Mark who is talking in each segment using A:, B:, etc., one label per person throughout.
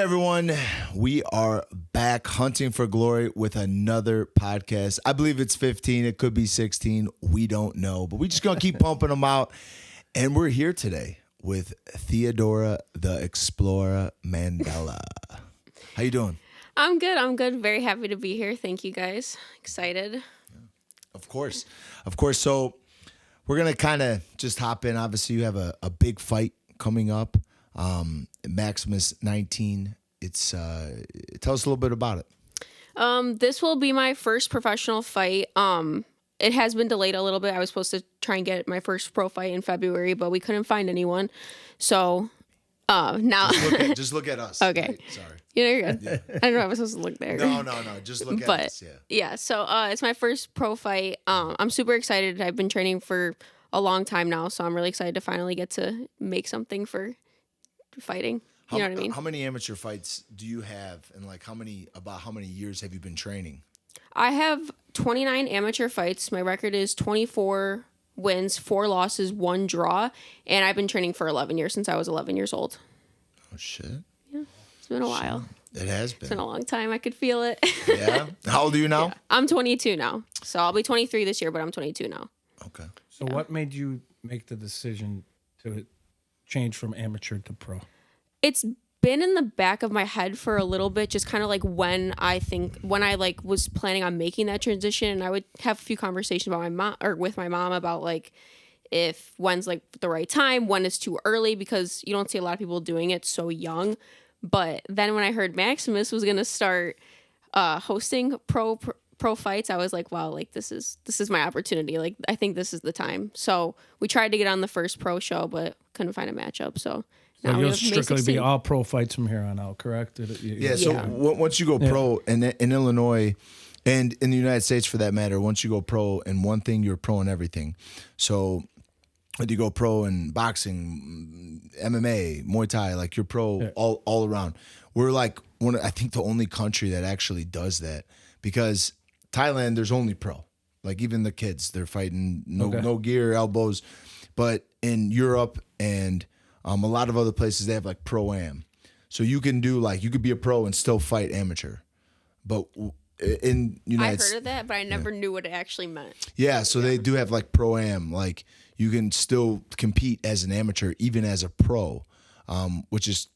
A: everyone. We are back hunting for glory with another podcast. I believe it's 15. It could be 16. We don't know, but we're just going to keep pumping them out. And we're here today with Theodora, the Explorer Mandala. How you doing?
B: I'm good. Very happy to be here. Thank you, guys. Excited.
A: Of course. So we're going to kind of just hop in. Obviously, you have a big fight coming up. Maximus 19. Tell us a little bit about it.
B: This will be my first professional fight. It has been delayed a little bit. I was supposed to try and get my first pro fight in February, but we couldn't find anyone. So, now
A: just look at us.
B: Okay.
A: Right, sorry.
B: You're good. Yeah. I don't know if I was supposed to look there.
A: No. Just look at us.
B: Yeah. So, it's my first pro fight. I'm super excited. I've been training for a long time now, so I'm really excited to finally get to make something for fighting. You know what I mean?
A: How many amateur fights do you have, and how many years have you been training?
B: I have 29 amateur fights. My record is 24 wins, 4 losses, 1 draw, and I've been training for 11 years since I was 11 years old.
A: Oh shit!
B: Yeah, it's been a while.
A: It has been.
B: It's been a long time. I could feel it.
A: Yeah. How old are you now?
B: Yeah. I'm 22 now, so I'll be 23 this year, but I'm 22 now.
A: Okay.
C: So what made you make the decision to change from amateur to pro?
B: It's been in the back of my head for a little bit, just kind of when I was planning on making that transition, and I would have a few conversations with my mom about if when's the right time, when is too early, because you don't see a lot of people doing it so young. But then when I heard Maximus was gonna start hosting pro fights, I was like, wow, this is my opportunity. I think this is the time. So we tried to get on the first pro show, but couldn't find a matchup. So
C: you'll strictly be all pro fights from here on out, correct?
A: Once you go pro in Illinois and in the United States for that matter, once you go pro in one thing, you're pro in everything. So whether you go pro in boxing, MMA, Muay Thai, you're pro all around. We're I think the only country that actually does that, because Thailand, there's only pro. Even the kids, they're fighting no gear, elbows. But in Europe and a lot of other places, they have pro-am. So you can do you could be a pro and still fight amateur. But in United States,
B: I heard of that, but I never knew what it actually meant.
A: Yeah, so they do have pro-am. You can still compete as an amateur, even as a pro, which is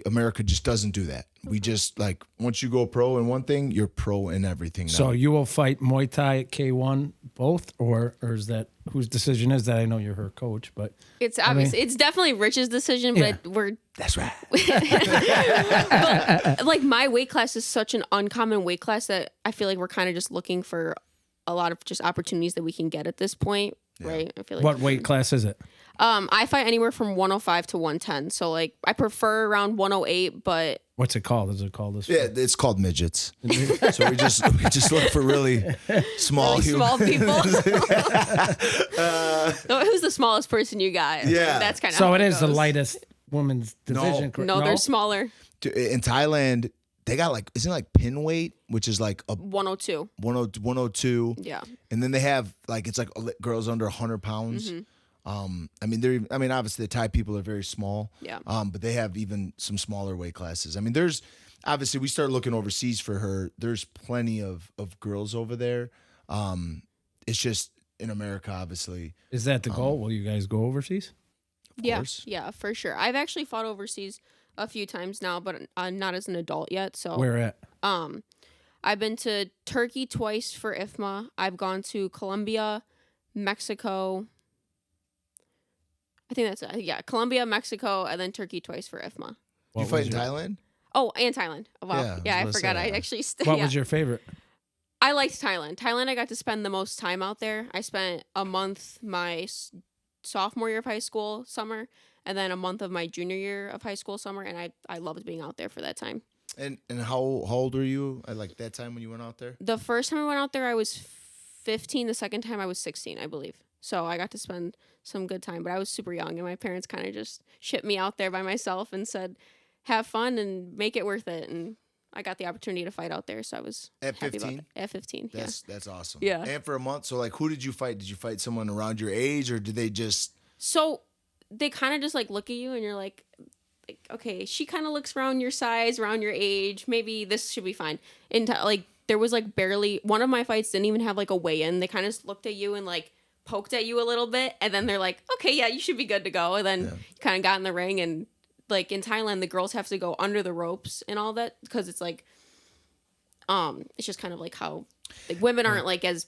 A: America just doesn't do that. We just once you go pro in one thing, you're pro in everything now.
C: So you will fight Muay Thai at K1 both, or is that whose decision is that? I know you're her coach, but
B: it's obvious. It's definitely Rich's decision, but
A: that's right.
B: But, my weight class is such an uncommon weight class that I feel we're kind of just looking for a lot of just opportunities that we can get at this point, right? I feel
C: what weight class is it?
B: I fight anywhere from 105 to 110. So I prefer around 108, but
C: what's it called? Is it called this?
A: Yeah, it's called midgets. So we just look for really small
B: small people. Who's the smallest person you got?
A: Yeah,
B: that's kind of
C: so it is the lightest women's division.
B: No, they're smaller.
A: In Thailand, they got isn't it pin weight, which is a
B: 102.
A: 102.
B: Yeah.
A: And then they have it's girls under 100 pounds.
B: Mm-hmm.
A: Obviously the Thai people are very small.
B: Yeah.
A: But they have even some smaller weight classes. There's obviously we start looking overseas for her. There's plenty of girls over there. It's just in America, obviously.
C: Is that the goal? Will you guys go overseas?
A: Of course.
B: Yeah, for sure. I've actually fought overseas a few times now, but not as an adult yet. So
C: where at?
B: I've been to Turkey twice for IFMA. I've gone to Colombia, Mexico. I think that's it. Yeah, Colombia, Mexico, and then Turkey twice for IFMA.
A: You fight in Thailand?
B: Oh, and Thailand. Oh, wow. Yeah, I forgot. I actually...
C: What was your favorite?
B: I liked Thailand. Thailand, I got to spend the most time out there. I spent a month my sophomore year of high school summer, and then a month of my junior year of high school summer, and I loved being out there for that time.
A: And how old were you at that time when you went out there?
B: The first time I went out there, I was 15. The second time, I was 16, I believe. So I got to spend some good time, but I was super young, and my parents kind of just shipped me out there by myself and said, have fun and make it worth it. And I got the opportunity to fight out there, so I was
A: at
B: happy
A: 15?
B: about that. At 15,
A: That's awesome.
B: Yeah.
A: And for a month, so who did you fight? Did you fight someone around your age, or did they just...
B: So they kind of just look at you, and you're like, like, okay, she kind of looks around your size, around your age. Maybe this should be fine. And like, there was like barely one of my fights didn't even have like a weigh-in. They kind of looked at you and like poked at you a little bit, and then they're like, okay, yeah, you should be good to go. And then you kind of got in the ring, and like in Thailand, the girls have to go under the ropes and all that because it's like, it's just kind of like how like women aren't like as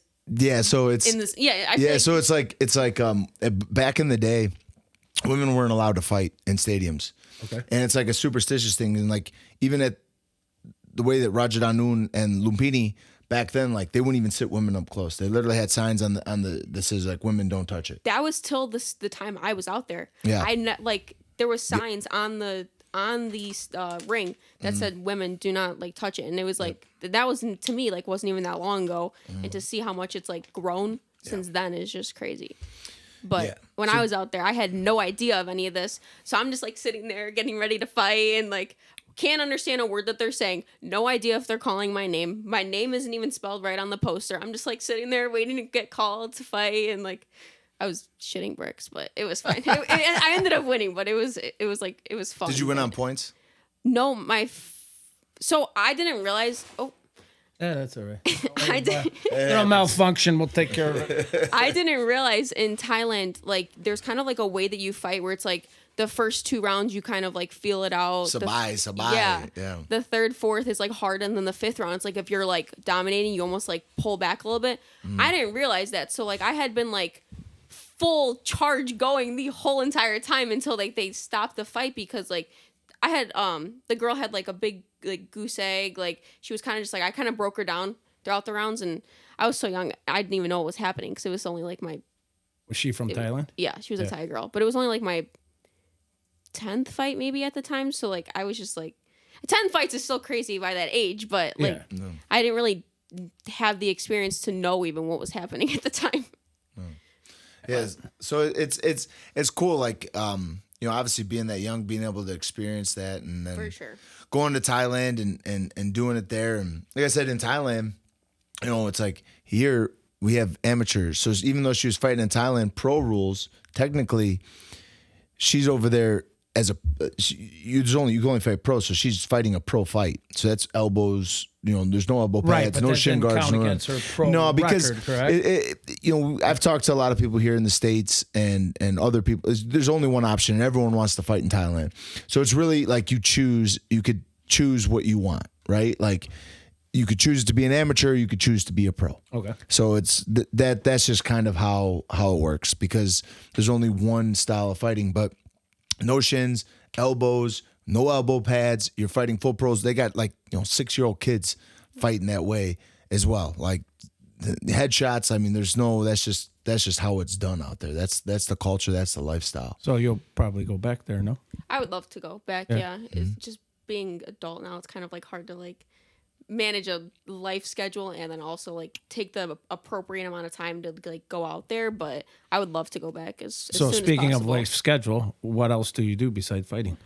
A: so it's
B: in this I feel like,
A: so it's like back in the day, women weren't allowed to fight in stadiums.
C: Okay.
A: And it's like a superstitious thing, and like even at the way that Rajadanun and Lumpini back then, like they wouldn't even sit women up close. They literally had signs on the that says like women don't touch it.
B: that was till the time I was out there.
A: Yeah.
B: Like there was signs on the ring that said women do not like touch it, and it was like that was to me like wasn't even that long ago, and to see how much it's like grown since then is just crazy. But when I was out there, I had no idea of any of this, so I'm just like sitting there getting ready to fight and like can't understand a word that they're saying. No idea if they're calling my name. My name isn't even spelled right on the poster. I'm just like sitting there waiting to get called to fight, and like I was shitting bricks, but it was fine. I ended up winning, but it was fun.
A: Did you win on points?
B: No, so I didn't realize. Oh,
C: Yeah, that's all right.
B: I did.
C: It'll malfunction. We'll take care of it.
B: I didn't realize in Thailand, like there's kind of like a way that you fight where it's like the first 2 rounds you kind of like feel it out.
A: Sabai. Yeah.
B: The third, fourth is like hard, and then the fifth round, it's like if you're like dominating, you almost like pull back a little bit. I didn't realize that, so like I had been like full charge going the whole entire time until like they stopped the fight because like I had the girl had like a big like goose egg, like she was kind of just like I kind of broke her down throughout the rounds, and I was so young I didn't even know what was happening because it was only like my
C: Was she from Thailand?
B: yeah, she was a Thai girl, but it was only like my 10th fight maybe at the time, so like I was just like 10 fights is still crazy by that age, but like I didn't really have the experience to know even what was happening at the time.
A: Yeah, so it's cool, like you know, obviously being that young, being able to experience that, and then
B: For sure.
A: going to Thailand and doing it there, and like I said, in Thailand, you know, it's like here we have amateurs. So even though she was fighting in Thailand, pro rules, technically, she's over there as you can only fight pro, so she's fighting a pro fight. So that's elbows. You know, there's no elbow pads,
C: Right, but
A: no
C: that
A: shin
C: didn't
A: guards.
C: count against her pro
A: because
C: record, correct?
A: you know, I've talked to a lot of people here in the States and other people. There's only one option, and everyone wants to fight in Thailand. So it's really like you could choose what you want, right? Like you could choose to be an amateur, you could choose to be a pro.
C: Okay.
A: So it's that's just kind of how it works, because there's only one style of fighting, but no shins, elbows, no elbow pads. You're fighting full pros. They got like, you know, 6-year-old kids fighting that way as well. Like the headshots. I mean, that's just how it's done out there. That's the culture. That's the lifestyle.
C: So you'll probably go back there, no?
B: I would love to go back. Yeah. It's just being adult now. It's kind of like hard to like manage a life schedule and then also like take the appropriate amount of time to like go out there. But I would love to go back as
C: So
B: soon
C: speaking
B: as
C: of
B: possible.
C: life schedule, what else do you do besides fighting?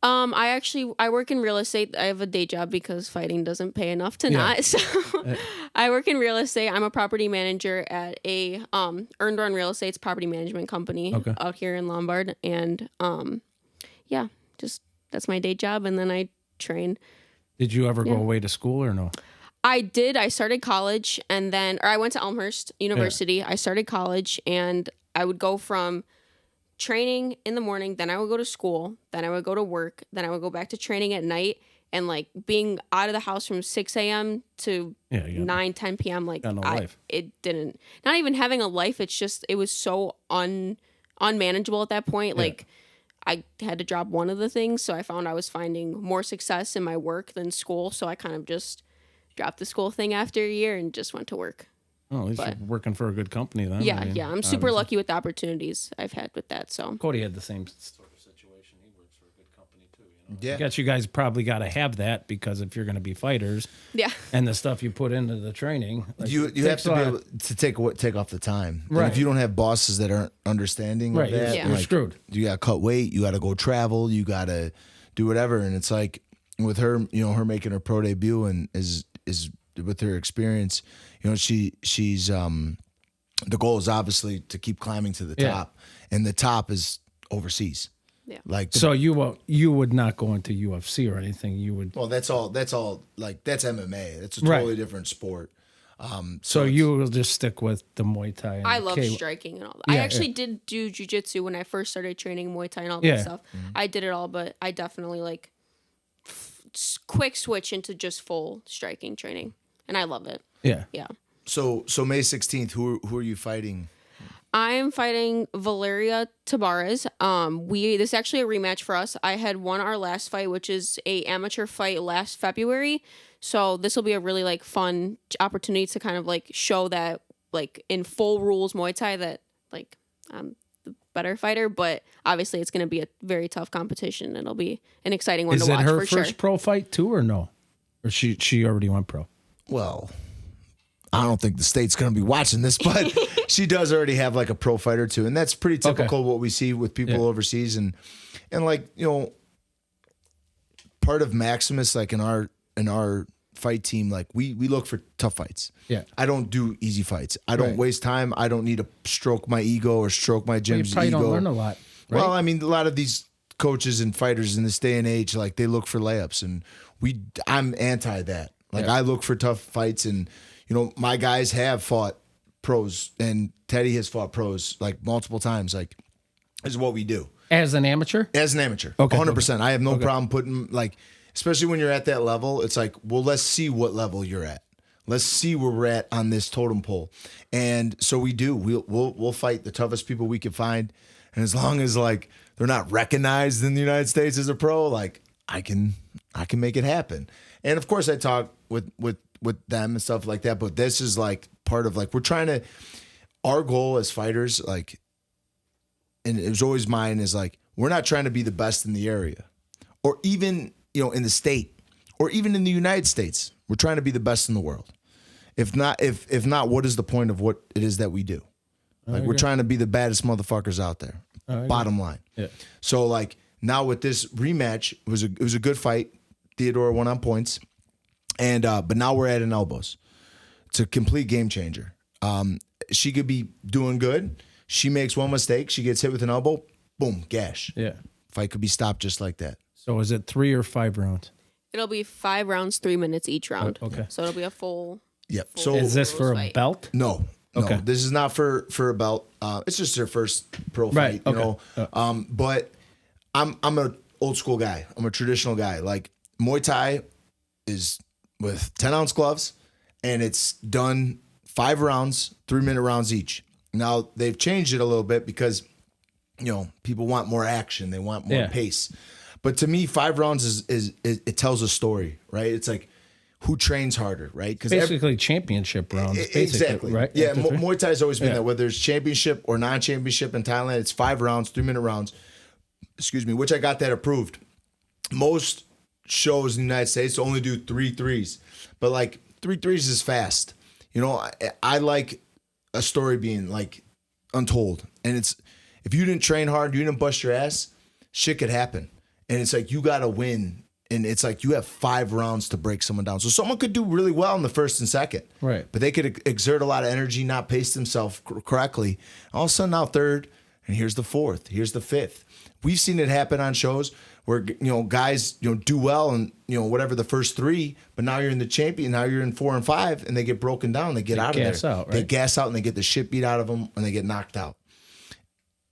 B: I work in real estate. I have a day job because fighting doesn't pay enough to not. So I work in real estate. I'm a property manager at a Earned Run Real Estate's property management company out here in Lombard. And yeah, just that's my day job. And then I train.
C: Did you ever go away to school or no?
B: I did. I started college and then, or I went to Elmhurst University. Yeah. I started college and I would go from training in the morning, then I would go to school, then I would go to work, then I would go back to training at night, and like being out of the house from 6 a.m. to 9, 10 p.m. Like it didn't, not even having a life. It's just, it was so unmanageable at that point. Yeah. Like I had to drop one of the things. So I found I was finding more success in my work than school. So I kind of just dropped the school thing after a year and just went to work.
C: Oh, at least you're working for a good company then.
B: Yeah, I'm super lucky with the opportunities I've had with that. So
C: Cody had the same sort of situation. He works for a good company too. You know?
A: Yeah.
C: I guess you guys probably got to have that because if you're going to be fighters, and the stuff you put into the training, like,
A: you have to be able to take off the time.
C: Right.
A: And if you don't have bosses that aren't understanding of that,
C: you're screwed.
A: You got to cut weight. You got to go travel. You got to do whatever. And it's like with her, you know, her making her pro debut and is with her experience, you know, she's the goal is obviously to keep climbing to the top, and the top is overseas.
B: Yeah.
A: Like
C: So you would not go into UFC or anything. You would.
A: well, that's all. Like that's MMA. That's a totally different sport.
C: So you will just stick with the Muay Thai. And
B: I love
C: K-
B: striking and all that. I actually did do jiu-jitsu when I first started training Muay Thai and all that stuff. I did it all, but I definitely like quick switch into just full striking training, and I love it.
C: Yeah.
B: Yeah.
A: So May 16th, who are you fighting?
B: I'm fighting Valeria Tabares. This is actually a rematch for us. I had won our last fight, which is a amateur fight last February. So this will be a really like fun opportunity to kind of like show that like in full rules Muay Thai that like I'm the better fighter. But obviously it's going to be a very tough competition. It'll be an exciting one
C: Is
B: to
C: it
B: watch
C: her
B: for
C: first
B: sure.
C: pro fight too, or no? Or she already went pro?
A: Well, I don't think the state's going to be watching this, but she does already have like a pro fight or two, and that's pretty typical what we see with people overseas, and like part of Maximus, like in our fight team, like we look for tough fights.
C: Yeah,
A: I don't do easy fights. I don't waste time. I don't need to stroke my ego or stroke my gym's
C: you probably
A: ego.
C: don't learn a lot. Right?
A: Well, I mean, a lot of these coaches and fighters in this day and age, like they look for layups, and I'm anti that. Like I look for tough fights, and my guys have fought pros, and Teddy has fought pros like multiple times. Like, this is what we do
C: As an amateur?
A: as an amateur.
C: Okay,
A: 100%. I have no problem putting like, especially when you're at that level. It's like, well, let's see what level you're at. Let's see where we're at on this totem pole, and so we do. We'll fight the toughest people we can find, and as long as like they're not recognized in the United States as a pro, like I can make it happen. And of course, I talk with them and stuff like that. But this is like part of like our goal as fighters, like, and it was always mine, is like we're not trying to be the best in the area, or even in the state, or even in the United States. We're trying to be the best in the world. If not, what is the point of what it is that we do? Like we're trying to be the baddest motherfuckers out there. Bottom line.
C: Yeah.
A: So like now with this rematch, it was a good fight. Theodora won on points, and but now we're at elbows. It's a complete game changer. She could be doing good. She makes one mistake. She gets hit with an elbow. Boom, gash.
C: Yeah.
A: Fight could be stopped just like that.
C: So is it 3 or 5 rounds?
B: It'll be 5 rounds, 3 minutes each round.
C: Okay.
B: So it'll be a full.
A: Yep.
B: full
A: So
C: Is this for a
B: fight.
C: belt?
A: No.
C: Okay.
A: This is not for a belt. It's just her first pro
C: Right,
A: fight,
C: okay.
A: But I'm an old school guy. I'm a traditional guy. Like Muay Thai is with 10-ounce gloves, and it's done 5 rounds, 3-minute rounds each. Now they've changed it a little bit because people want more action. They want more pace. But to me, 5 rounds is it tells a story, right? It's like who trains harder, right? Because
C: Basically championship rounds. Basically,
A: exactly,
C: right?
A: Yeah,
C: After 3?
A: Muay Thai has always been that. Whether it's championship or non-championship in Thailand, it's 5 rounds, 3-minute rounds. Excuse me, which I got that approved. Most shows in the United States only do 3 threes, but like 3 threes is fast. I like a story being like untold, and it's if you didn't train hard, you didn't bust your ass, shit could happen, and it's like you got to win. And it's like you have 5 rounds to break someone down. So someone could do really well in the first and second.
C: Right.
A: But they could exert a lot of energy, not pace themselves correctly. All of a sudden now third, and here's the fourth, here's the fifth. We've seen it happen on shows where guys do well in whatever the first 3, but now you're in the champion, now you're in 4 and 5, and they get broken down, they get out of there.
C: Out, right?
A: They gas out and they get the shit beat out of them, and they get knocked out.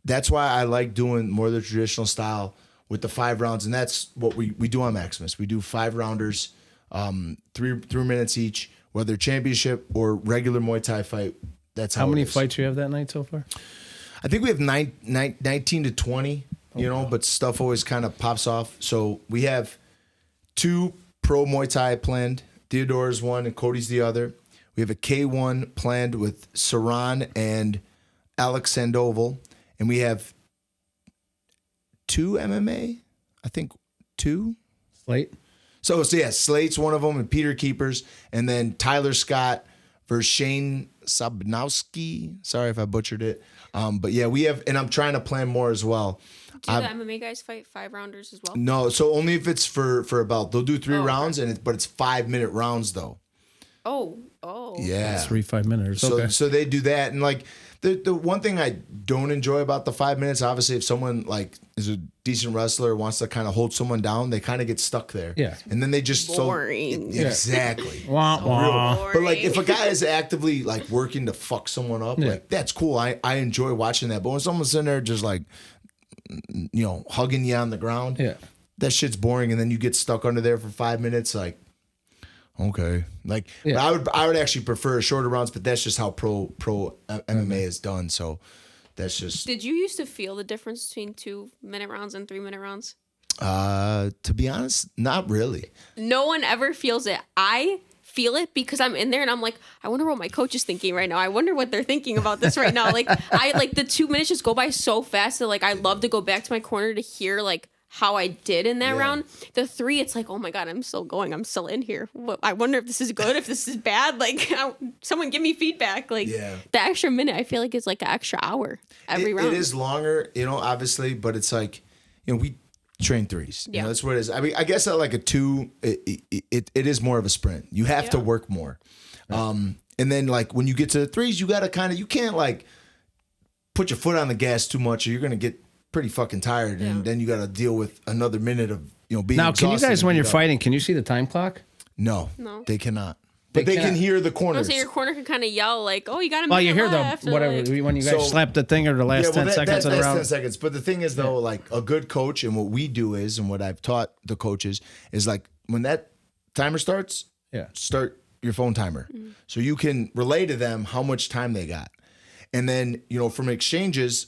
A: That's why I like doing more of the traditional style with the 5 rounds, and that's what we do on Maximus. We do 5 rounders, 3 minutes each, whether championship or regular Muay Thai fight. That's how
C: many
A: it is.
C: fights you have that night so far?
A: I think we have 19 to 20, but stuff always kind of pops off. So we have 2 pro Muay Thai planned. Theodora's one and Cody's the other. We have a K1 planned with Saran and Alex Sandoval, and we have 2 MMA, I think 2.
C: Slate?
A: So Slate's one of them, and Peter Keepers, and then Tyler Scott versus Shane Sabnowski. Sorry if I butchered it. But yeah, we have, and I'm trying to plan more as well.
B: Do the MMA guys fight 5 rounders as well?
A: No, so only if it's for a belt. They'll do 3 rounds,
B: okay.
A: but it's 5-minute rounds though.
B: Oh.
A: Yeah.
C: That's 3 5 minutes.
A: So
C: Okay.
A: so they do that, and like The one thing I don't enjoy about the 5 minutes, obviously, if someone like is a decent wrestler, wants to kind of hold someone down, they kind of get stuck there.
C: Yeah.
A: And then they just
B: Boring.
A: Exactly.
C: Wah, wah.
A: But like if a guy is actively like working to fuck someone up, like that's cool. I enjoy watching that. But when someone's in there just like hugging you on the ground, that shit's boring. And then you get stuck under there for 5 minutes, like. Okay, like but I would actually prefer shorter rounds, but that's just how pro MMA is done. So that's just.
B: Did you used to feel the difference between 2-minute rounds and 3-minute rounds?
A: To be honest, not really.
B: No one ever feels it. I feel it because I'm in there and I'm like, I wonder what my coach is thinking right now. I wonder what they're thinking about this right now. Like the 2 minutes just go by so fast that like I love to go back to my corner to hear like how I did in that round. The 3, it's like, oh my God, I'm still going. I'm still in here. I wonder if this is good, if this is bad. Like, someone give me feedback. Like, the extra minute, I feel like it's like an extra hour every round.
A: It is longer, obviously, but it's like, we train 3s.
B: Yeah.
A: That's what it is. I mean, I guess at like a 2, it is more of a sprint. You have to work more. Right. And then like when you get to the 3s, you got to you can't like put your foot on the gas too much or you're going to get pretty fucking tired, and then you got to deal with another minute of being
C: now. Can you guys, when you're
A: up.
C: fighting, can you see the time clock?
A: No, they cannot. But they can hear the corners.
B: So your corner can kind of yell like, "Oh, you got a minute
C: Well, you hear
B: left,"
C: the whatever when you guys slap the thing or the last 10 seconds of the round.
A: 10 seconds. But the thing is, though, like a good coach, and what we do is, and what I've taught the coaches is like when that timer starts, start your phone timer, so you can relay to them how much time they got, and then from exchanges.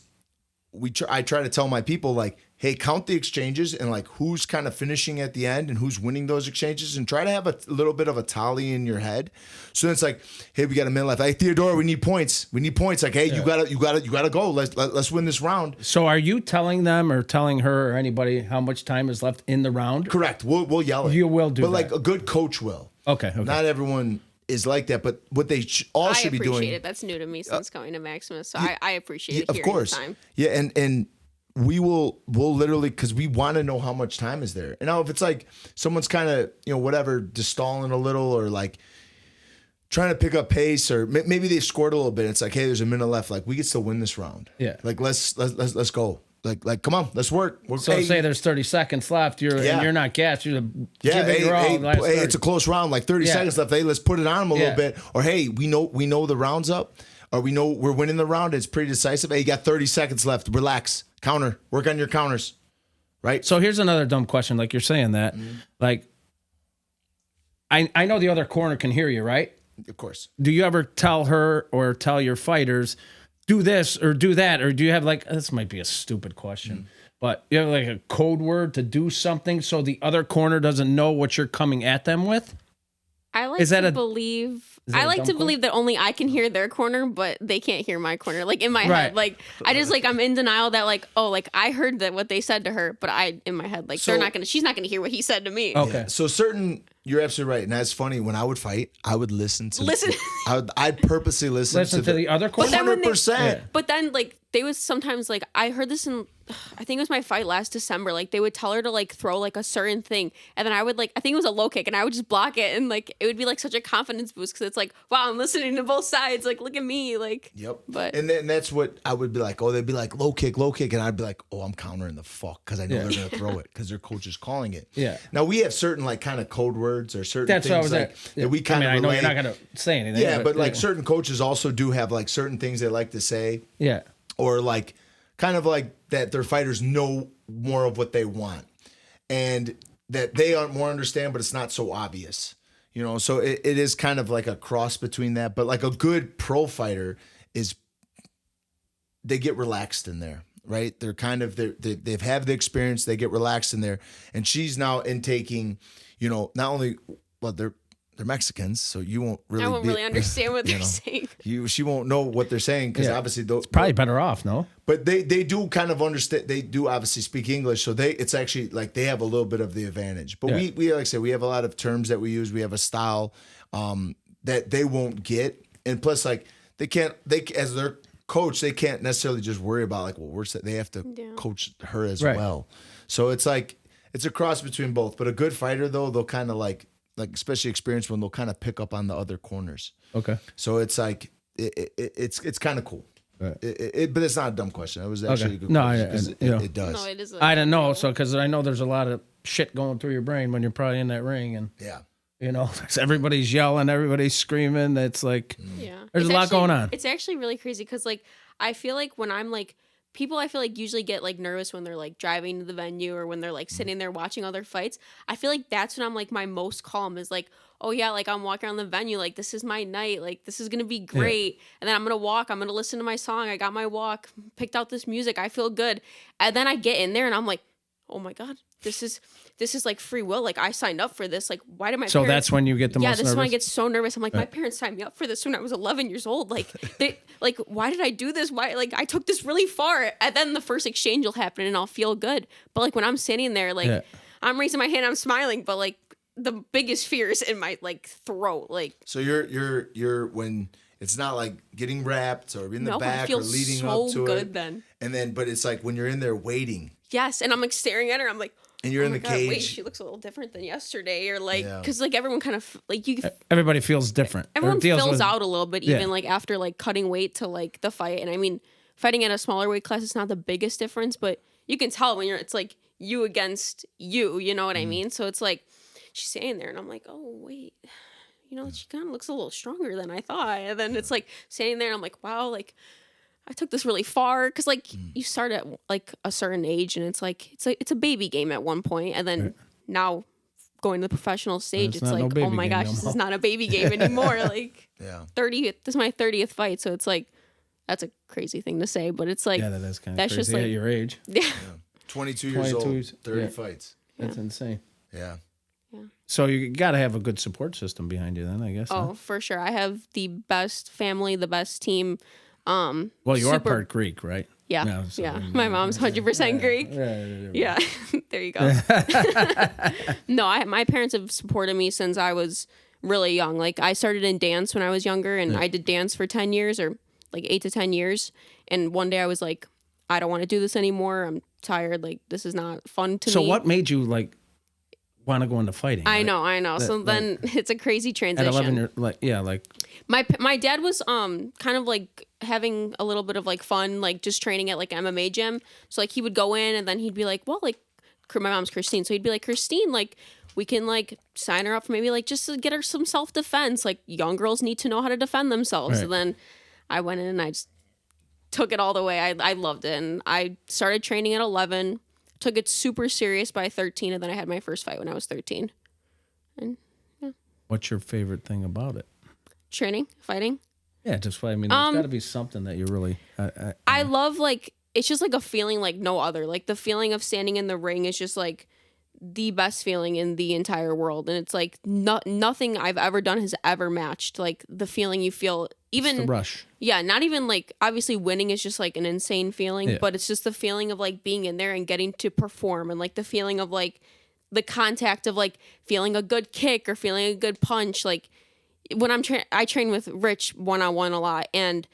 A: I try to tell my people like, hey, count the exchanges and like who's kind of finishing at the end and who's winning those exchanges, and try to have a little bit of a tally in your head. So it's like, hey, we got a minute left. Hey, Theodora, we need points. Like, hey, you gotta go. Let's win this round.
C: So are you telling them or telling her or anybody how much time is left in the round?
A: Correct. We'll yell it.
C: You will do,
A: but like a good coach will.
C: Okay.
A: Not everyone is like that, but what they all should be doing.
B: I appreciate it. That's new to me since coming to Maximus, so I appreciate it.
A: Of course,
B: time.
A: Yeah, and we'll literally, because we want to know how much time is there. And now if it's like someone's kind of whatever, just stalling a little or like trying to pick up pace, or maybe they scored a little bit. It's like, hey, there's a minute left. Like we can still win this round.
C: Yeah,
A: like let's go. Like, come on, let's work.
C: So say there's 30 seconds left. And you're not gassed. You're
A: it's a close round. Like 30 seconds left. Hey, let's put it on them a little bit. Or hey, we know the round's up. Or we know we're winning the round. It's pretty decisive. Hey, you got 30 seconds left. Relax. Counter. Work on your counters. Right.
C: So here's another dumb question. Like you're saying that, like, I know the other corner can hear you, right?
A: Of course.
C: Do you ever tell her or tell your fighters, do this or do that? Or do you have like, this might be a stupid question, but you have like a code word to do something so the other corner doesn't know what you're coming at them with?
B: I like to believe that only I can hear their corner, but they can't hear my corner. Like in my head, like I just like I'm in denial that like, oh, like I heard that what they said to her, but I in my head like she's not gonna hear what he said to me.
C: Okay.
A: Yeah. So you're absolutely right, and that's funny. When I would fight, I would listen. I'd purposely listen to the other corner. 100%.
B: But then like they was sometimes like I heard this in I think it was my fight last December. Like they would tell her to like throw like a certain thing, and then I would like I think it was a low kick, and I would just block it, and like it would be like such a confidence boost because it's like wow, I'm listening to both sides. Like look at me, like
A: yep.
B: But
A: and then that's what I would be like. Oh, they'd be like low kick, and I'd be like, oh, I'm countering the fuck because I know they're gonna throw it because their coach is calling it.
C: Yeah.
A: Now we have certain like kind of code words or certain things
C: that
A: we kind of.
C: I know you're not gonna say anything.
A: Yeah, but like certain coaches also do have like certain things they like to say.
C: Yeah.
A: Or like. Kind of like that their fighters know more of what they want and that they aren't more understand, but it's not so obvious, so it is kind of like a cross between that. But like a good pro fighter is they get relaxed in there, right? They're kind of, they've had the experience, they get relaxed in there. And she's now intaking, not only, well, they're Mexicans, so you won't really.
B: I won't really understand what they're saying.
A: She won't know what they're saying because obviously
C: it's probably better off, no?
A: But they do kind of understand. They do obviously speak English, so it's actually like they have a little bit of the advantage. But we like I said, we have a lot of terms that we use. We have a style that they won't get, and plus like they as their coach, they can't necessarily just worry about like they have to coach her as well. So it's like it's a cross between both. But a good fighter though, they'll kind of like especially experienced one, they'll kind of pick up on the other corners.
C: Okay.
A: So it's like it's kind of cool.
C: Right.
A: But it's not a dumb question. It was actually a good
C: No,
A: question. 'Cause it does.
B: No, it is.
C: I don't know. So, because I know there's a lot of shit going through your brain when you're probably in that ring, and
A: Yeah.
C: you know, everybody's yelling, everybody's screaming. It's like, there's a lot going on.
B: It's actually really crazy because, like, I feel like when I'm like, people I feel like usually get like nervous when they're like driving to the venue or when they're like sitting there watching other fights. I feel like that's when I'm like my most calm is like, oh yeah, like I'm walking around the venue, like this is my night, like this is gonna be great. And then I'm gonna walk, I'm gonna listen to my song. I got my walk, picked out this music, I feel good. And then I get in there and I'm like, oh my God, this is like free will. Like I signed up for this. Like why did my
C: So
B: parents...
C: that's when you get the most nervous?
B: Yeah, this is when I get so nervous. I'm like, my parents signed me up for this when I was 11 years old. Like like why did I do this? Why, like I took this really far. And then the first exchange will happen and I'll feel good. But like when I'm sitting there, like I'm raising my hand, I'm smiling, but like the biggest fear is in my like throat. Like
A: so you're when it's not like getting wrapped or in the back or leading
B: so
A: up to
B: good
A: it.
B: Then.
A: And then but it's like when you're in there waiting.
B: Yes, and I'm like staring at her. I'm like,
A: and you're in the cage.
B: Wait, she looks a little different than yesterday, or like, because like everyone kind of like you.
C: Everybody feels different.
B: Everyone fills out a little bit, even like after like cutting weight to like the fight. And I mean, fighting at a smaller weight class is not the biggest difference, but you can tell when it's like you against you. You know what I mean? So it's like she's saying there, and I'm like, oh wait, you know, she kind of looks a little stronger than I thought. And then it's like standing there, and I'm like, wow, like. I took this really far because like you start at like a certain age and it's a baby game at one point, and then now going to the professional stage, it's like, oh my gosh, this is not a baby game anymore. Like 30th, this is my 30th fight, so it's like that's a crazy thing to say, but it's like
C: that is kind of
B: that's
C: crazy
B: just like
C: at your age.
B: Yeah.
A: 22 years old, 30 fights.
C: That's insane.
A: Yeah.
C: So you got to have a good support system behind you, then I guess.
B: Oh, for sure. I have the best family, the best team.
C: Well, you are part Greek, right?
B: Yeah.
C: No, so
B: My mom's 100% Greek. Yeah. There you go. No, my parents have supported me since I was really young. Like I started in dance when I was younger, and I did dance for 10 years or like 8 to 10 years. And one day I was like, I don't want to do this anymore. I'm tired. Like this is not fun to me.
C: So what made you like want to go into fighting?
B: I know. So then it's a crazy transition.
C: At 11, you're like
B: my dad was kind of like having a little bit of like fun, like just training at like MMA gym. So like he would go in and then he'd be like, well, like my mom's Christine. So he'd be like, Christine, like we can like sign her up for maybe like just to get her some self-defense. Like young girls need to know how to defend themselves. Right. So then I went in and I just took it all the way. I loved it. And I started training at 11, took it super serious by 13. And then I had my first fight when I was 13. And yeah.
C: What's your favorite thing about it?
B: Training, fighting.
C: Yeah, just I mean, there's got to be something that you really.
B: I love like it's just like a feeling like no other. Like the feeling of standing in the ring is just like the best feeling in the entire world, and it's like nothing I've ever done has ever matched like the feeling you feel. Even
C: it's the rush.
B: Yeah, not even like obviously winning is just like an insane feeling, but it's just the feeling of like being in there and getting to perform, and like the feeling of like the contact of like feeling a good kick or feeling a good punch, like. When I train with Rich one-on-one a lot, and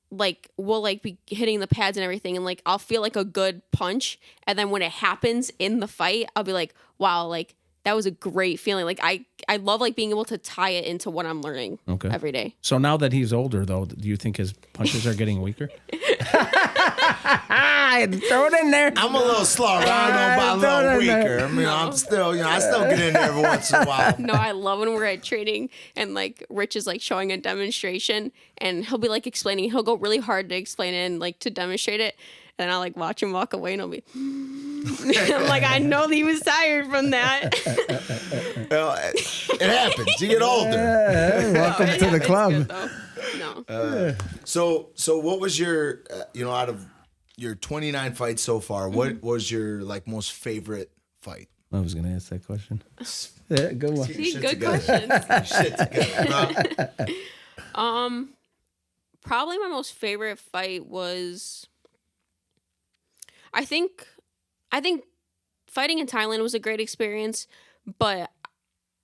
B: like we'll like be hitting the pads and everything, and like I'll feel like a good punch, and then when it happens in the fight, I'll be like, wow, like that was a great feeling. Like I love like being able to tie it into what I'm learning every day.
C: So now that he's older, though, do you think his punches are getting weaker? Throw it in there.
A: I'm a little slower. I don't know about a little weaker. I mean, I'm still, I still get in there every once in a while.
B: No, I love when we're at training and like Rich is like showing a demonstration and he'll be like explaining. He'll go really hard to explain it and like to demonstrate it. And I'll like watch him walk away and I'll be I'm like, I know that he was tired from that.
A: Well, it happens. You get older.
C: Welcome to the club.
B: No.
A: So what was your, out of your 29 fights so far, what was your like most favorite fight?
C: I was going to ask that question. Yeah, good one.
B: See, good question. Probably my most favorite fight was, I think fighting in Thailand was a great experience, but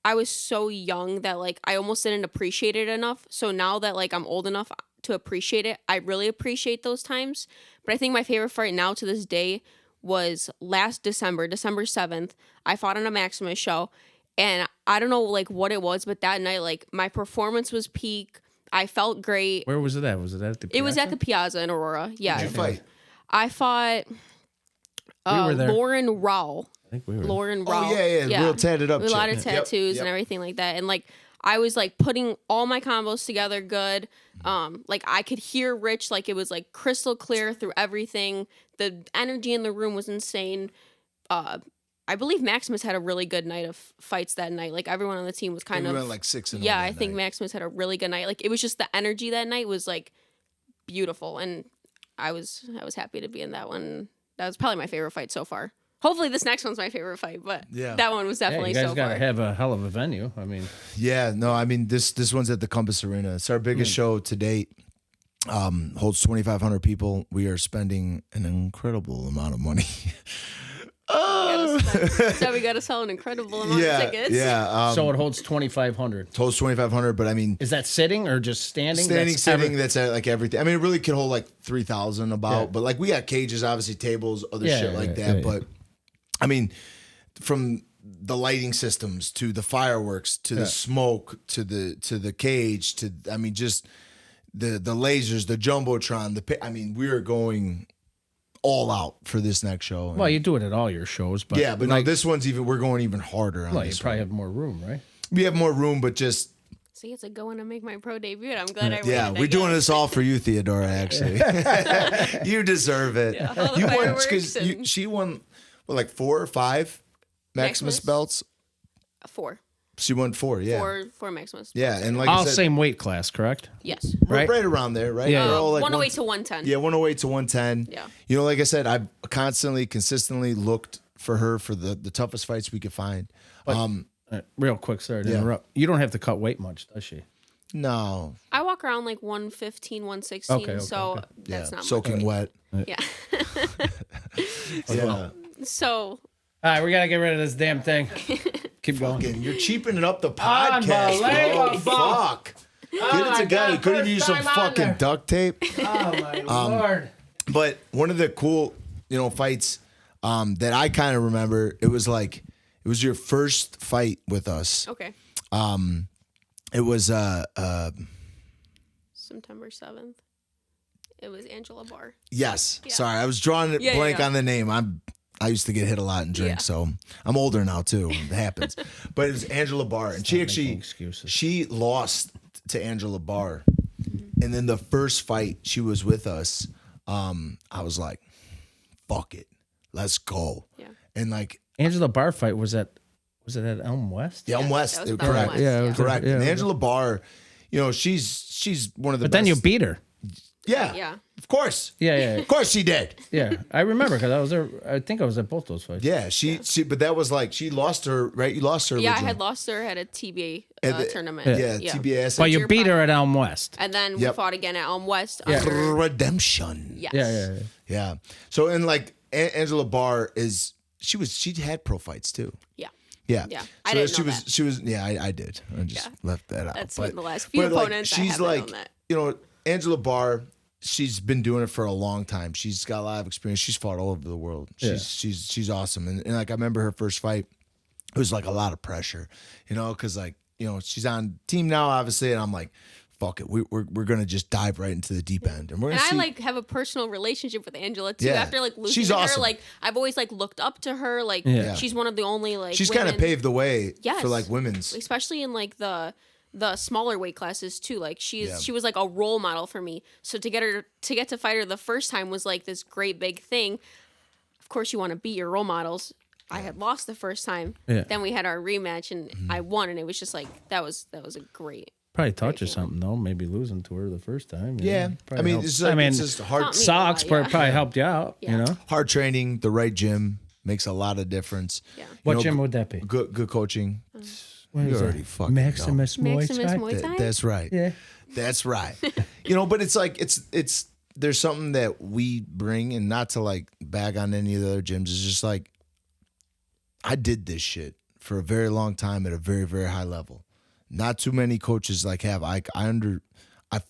B: I was so young that like I almost didn't appreciate it enough. So now that like I'm old enough to appreciate it, I really appreciate those times. But I think my favorite fight now to this day was last December 7th. I fought on a Maximus show, and I don't know like what it was, but that night like my performance was peak. I felt great.
C: Where was it at? Was it at the Piazza?
B: It was at the Piazza in Aurora. Yeah.
A: Did you fight?
B: I fought
C: were there.
B: Lauren Rowell.
C: I think we were.
B: Lauren
A: Oh,
B: Rowell.
A: yeah. Real tatted up
B: With a lot
A: chick.
B: of tattoos
A: Yep.
B: and everything like that. And like I was like putting all my combos together good. Like I could hear Rich, like it was like crystal clear through everything. The energy in the room was insane. I believe Maximus had a really good night of fights that night. Like everyone on the team was kind
A: We
B: of
A: went like 6-0.
B: yeah,
A: that
B: I think
A: night.
B: Maximus had a really good night. Like it was just the energy that night was like beautiful, and I was happy to be in that one. That was probably my favorite fight so far. Hopefully this next one's my favorite fight, but
A: Yeah.
B: that one was
C: Yeah,
B: definitely
C: you guys
B: so
C: got
B: far.
C: to have a hell of a venue. I mean,
A: Yeah, no, I mean this one's at the Compass Arena. It's our biggest show to date. Holds 2,500 people. We are spending an incredible amount of money.
B: So we got to sell an incredible amount of tickets.
A: Yeah.
C: so it holds 2,500.
A: Holds 2,500, but I mean,
C: Is that sitting or just standing?
A: standing,
C: That's
A: sitting.
C: ever-
A: That's at like everything. I mean, it really could hold like 3,000 about,
C: Yeah.
A: but like we got cages, obviously tables, other
C: Yeah,
A: shit like
C: yeah,
A: that.
C: yeah.
A: But I mean, from the lighting systems to the fireworks to the smoke to the cage to I mean just the lasers, the jumbotron, I mean we're going all out for this next show.
C: Well, you do it at all your shows, but
A: yeah, but
C: like,
A: no, this one's we're going even harder on
C: well, you
A: this
C: probably
A: one.
C: have more room, right?
A: We have more room, but just
B: See, it's like going to make my pro debut. I'm glad I
A: yeah,
B: waited
A: we're doing
B: again.
A: this all for you, Theodora. Actually, you deserve it.
B: all the
A: You won
B: fireworks
A: because
B: and-
A: she won like 4 or 5 Maximus
B: Maximus?
A: belts.
B: 4.
A: She won 4. Yeah,
B: 4 Maximus.
A: yeah, and like I
C: All
A: said,
C: same weight class, correct?
B: Yes.
A: right?
C: right?
A: around there, right?
C: Yeah.
A: They're all like
B: 108 to 110.
A: Yeah, 108 to 110.
B: Yeah.
A: You know, like I said, I've consistently looked for her for the toughest fights we could find.
C: Real quick, sorry to
A: Yeah.
C: interrupt. You don't have to cut weight much, does she?
A: No.
B: I walk around like 115, 116,
C: Okay,
B: so
C: okay.
B: that's
A: Yeah.
B: not
A: Soaking wet.
B: much. Yeah.
A: Yeah.
B: So
C: All right, we got to get rid of this damn thing. Keep going.
A: Fucking, you're cheapening up the podcast, bro.
C: Unbelievable.
A: Fuck. Get it together.
C: God,
A: You could have
C: first
A: used some
C: time on
A: fucking
C: there.
A: duct tape.
C: Oh, my Lord.
A: But one of the cool, fights that I kind of remember, it was your first fight with us.
B: okay.
A: It was
B: September 7th. It was Angela Barr.
A: yes.
B: Yeah.
A: Sorry, I was drawing a
B: Yeah,
A: blank
B: yeah.
A: on the name. I used to get hit a lot in drinks, so I'm older now too. It happens. But it was Angela Barr, and she
C: making
A: actually
C: excuses.
A: she lost to Angela Barr, and then the first fight she was with us, I was like, "Fuck it, let's go."
B: Yeah.
A: And like
C: Angela Barr fight was it at Elm West?
A: the Elm
B: Yes,
A: West,
B: that was
A: they were
B: the Elm
A: correct,
B: West,
C: Yeah, it was-
A: correct.
C: yeah,
A: and
C: it was-
A: Angela Barr, she's one of the.
C: But then you
A: best.
C: beat her.
A: Yeah,
B: Yeah.
A: of course,
C: Yeah.
A: of course she did.
C: Yeah. I remember because I was there. I think I was at both those fights.
A: Yeah, she, but that was like she lost her, right? You lost her.
B: Yeah, I
A: originally.
B: had lost her at a TBA tournament.
A: Yeah, TBS.
C: But you
B: Your
C: beat her
B: prime.
C: at Elm West.
B: And then
A: Yep.
B: we fought again at Elm West.
C: Yeah.
B: Under,
A: Redemption.
B: yes.
C: Yeah.
A: Yeah. So and like Angela Barr she had pro fights too.
B: Yeah.
A: Yeah.
B: Yeah.
A: So
B: I didn't
A: she
B: know
A: was
B: that.
A: she was yeah, I did. I just
B: Yeah.
A: left that out.
B: That's one of the last few opponents I
A: she's
B: haven't
A: like,
B: known that.
A: Angela Barr, she's been doing it for a long time. She's got a lot of experience. She's fought all over the world. She's awesome. And like I remember her first fight, it was like a lot of pressure, because like, she's on team now, obviously, and I'm like, fuck it. We're gonna just dive right into the deep end. And we're gonna
B: And
A: see.
B: I like have a personal relationship with Angela too.
A: Yeah.
B: After like losing
A: She's
B: to
A: awesome.
B: her, like I've always like looked up to her. Like
C: Yeah.
B: she's one of the only like
A: she's kind of
B: women-
A: paved the way
B: Yes.
A: for like women's.
B: especially in like the smaller weight classes too. Like
A: Yeah.
B: she was like a role model for me. So to get to fight her the first time was like this great big thing. Of course, you want to beat your role models. I had lost the first time.
C: Yeah.
B: Then we had our rematch and I won, and it was just like that was a great.
C: Probably taught you something though. Maybe losing to her the first time. you
A: Yeah.
C: know,
A: I
C: probably
A: mean,
C: helped.
A: it's like, it's just hard.
B: Taught me.
C: Sucks, but
B: Yeah.
C: it probably helped you out.
B: Yeah.
C: You know.
A: Hard training, the right gym makes a lot of difference.
B: Yeah.
C: What gym would that be?
A: Good coaching.
C: What
A: You
C: is
A: already
C: that?
A: fucking know.
C: Maximus Muay
B: Maximus
C: Thai?
B: Muay Thai?
A: That's right.
C: Yeah.
A: That's right. But it's like it's there's something that we bring, and not to like bag on any of the other gyms. It's just like I did this shit for a very long time at a very, very high level. Not too many coaches like have. I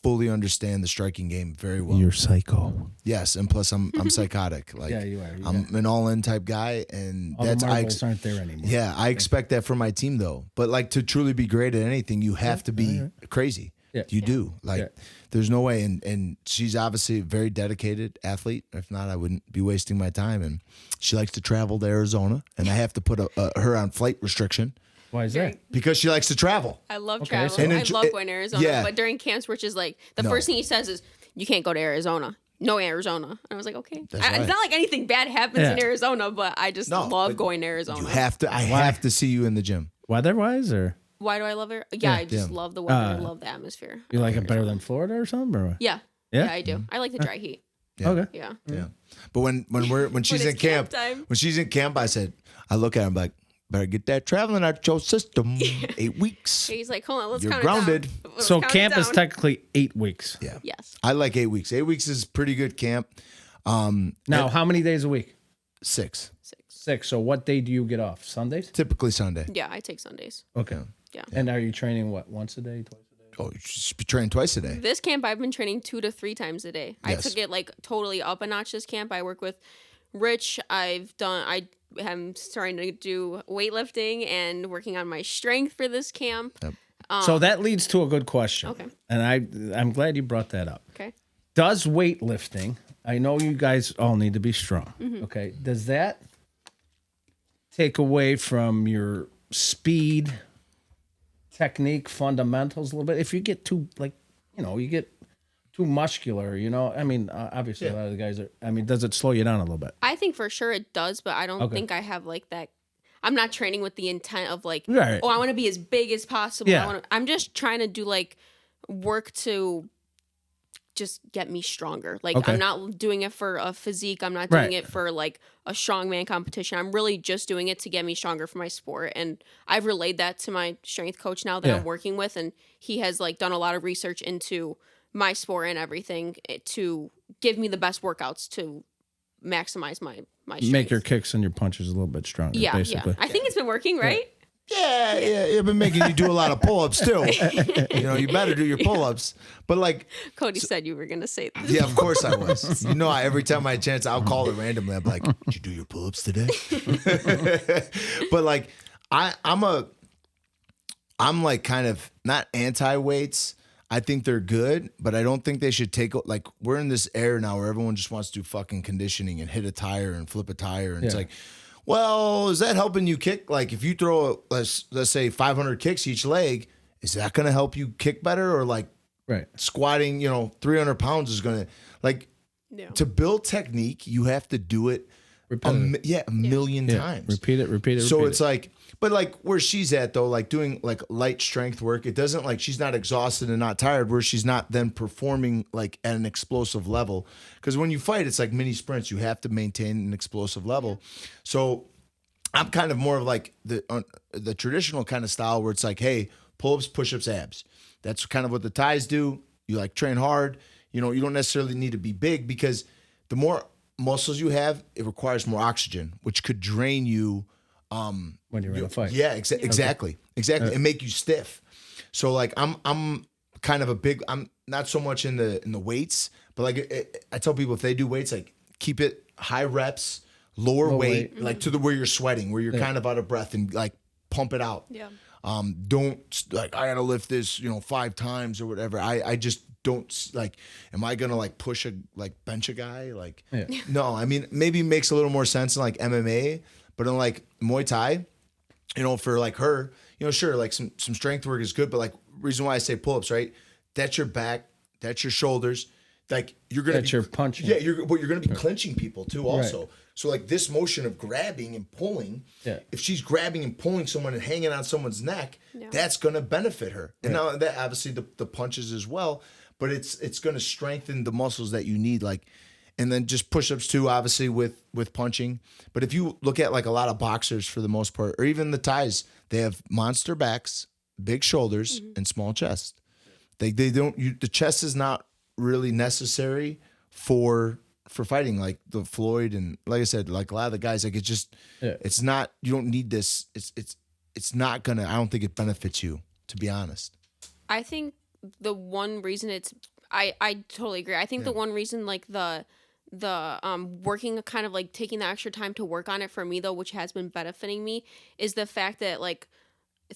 A: fully understand the striking game very well.
C: You're psycho.
A: Yes, and plus I'm psychotic. Like
C: Yeah, you are.
A: I'm an all-in type guy, and
C: All
A: that's
C: the marbles aren't there anymore.
A: yeah, I expect that from my team though. But like to truly be great at anything, you have to be crazy.
C: Yeah.
A: You do. Like, there's no way. And she's obviously a very dedicated athlete. If not, I wouldn't be wasting my time. And she likes to travel to Arizona, and I have to put her on flight restriction.
C: Why is that?
A: Because she likes to travel.
B: I love
C: Okay,
B: traveling.
C: so-
B: I love going to Arizona.
A: Yeah.
B: But during camps, which is like the
A: No.
B: first thing he says is, "You can't go to Arizona. No Arizona." And I was like, okay.
A: That's right.
B: It's not like anything bad happens in
C: Yeah.
B: Arizona, but I just
A: No,
B: love
A: but
B: going to Arizona.
A: You have to. I have to see you in the gym.
C: Weather-wise, or
B: Why do I love it? Yeah, I just
A: Yeah.
B: love the weather. I love the atmosphere.
C: you like it better than Florida or something? Or?
B: Yeah.
C: Yeah?
B: Yeah, I do. I like the dry heat.
A: Yeah.
C: Okay.
B: Yeah.
A: Yeah. But when she's in
B: it's camp
A: camp,
B: time.
A: when she's in camp, I look at her, I'm like, better get that traveling out your system. 8 weeks.
B: He's like, hold on, let's
A: You're
B: count
A: grounded.
B: it down. Let's
C: So
B: count it
C: camp is
B: down.
C: technically 8 weeks.
A: Yeah.
B: Yes.
A: I like 8 weeks. 8 weeks is pretty good camp.
C: Now, how many days a week?
A: 6.
C: 6. So what day do you get off? Sundays?
A: Typically Sunday.
B: Yeah, I take Sundays.
C: Okay.
B: Yeah.
C: And are you training once a day, twice a day?
A: Oh, you should be training twice a day.
B: This camp, I've been training 2 to 3 times a day. I
A: Yes.
B: took it like totally up a notch this camp. I work with Rich. I am starting to do weightlifting and working on my strength for this camp.
A: Yep.
C: So that leads to a good question.
B: Okay.
C: And I'm glad you brought that up.
B: Okay.
C: Does weightlifting, I know you guys all need to be strong. Okay. Does that take away from your speed, technique, fundamentals a little bit? If you get too, you get too muscular, I mean, obviously a lot of the guys are, does it slow you down a little bit?
B: I think for sure it does, but I don't
C: Okay.
B: think I have like that. I'm not training with the intent of like,
C: Right.
B: oh, I want to be as big as possible.
C: Yeah.
B: I'm just trying to do like work to just get me stronger. Like
C: Okay.
B: I'm not doing it for a physique. I'm not doing
C: Right.
B: it for like a strongman competition. I'm really just doing it to get me stronger for my sport. And I've relayed that to my strength coach now that
C: Yeah.
B: I'm working with, and he has like done a lot of research into my sport and everything to give me the best workouts to maximize my strength.
C: Make your kicks and your punches a little bit stronger,
B: yeah,
C: basically.
B: yeah. I think it's been working, right?
A: Yeah. I've been making you do a lot of pull-ups too. You better do your pull-ups. But like,
B: Cody said you were gonna say this.
A: yeah, of course I was. Every time I had a chance, I'll call it randomly. I'm like, did you do your pull-ups today? But like, I'm like kind of not anti-weights. I think they're good, but I don't think they should take, like, we're in this era now where everyone just wants to do fucking conditioning and hit a tire and flip a tire. And it's
C: Yeah.
A: like, well, is that helping you kick? Like, if you throw, let's say 500 kicks each leg, is that going to help you kick better? Or like
C: Right.
A: squatting, 300 pounds is going to, like,
B: Yeah.
A: to build technique, you have to do it
C: Repetitive.
A: a million
C: Yeah.
A: times.
C: Repeat it.
A: So it's like, but like where she's at though, like doing like light strength work, it doesn't like she's not exhausted and not tired, where she's not then performing like at an explosive level. Because when you fight, it's like mini sprints. You have to maintain an explosive level. So I'm kind of more of like the traditional kind of style where it's like, hey, pull-ups, push-ups, abs. That's kind of what the Thais do. You like train hard. You don't necessarily need to be big, because the more muscles you have, it requires more oxygen, which could drain you
C: when you're in a fight.
A: yeah, exactly, and make you stiff. So like I'm kind of I'm not so much in the weights, but like I tell people, if they do weights, like keep it high reps, lower weight, like to the where you're sweating, where you're kind of out of breath, and like pump it out.
B: Yeah.
A: Don't like, I gotta lift this 5 times or whatever. I just don't like, am I gonna like bench a guy? Like, no, I mean, maybe it makes a little more sense in like MMA, but in like Muay Thai, for like her, sure, like some strength work is good, but like, reason why I say pull-ups, right? That's your back, that's your shoulders. Like you're gonna
C: That's your punching.
A: Yeah, you're gonna be clinching people too also.
C: Right.
A: So like this motion of grabbing and pulling,
C: Yeah.
A: if she's grabbing and pulling someone and hanging on someone's neck, that's gonna benefit her. And now that obviously the punches as well, but it's gonna strengthen the muscles that you need, like, and then just push-ups too, obviously with punching. But if you look at like a lot of boxers for the most part, or even the Thais, they have monster backs, big shoulders, and small chests. The chest is not really necessary for fighting, like the Floyd, and like I said, like a lot of the guys, like it's not, you don't need this. It's not gonna, I don't think it benefits you, to be honest.
B: I think the one reason I totally agree. I think the one reason like the working, kind of like taking the extra time to work on it for me though, which has been benefiting me, is the fact that like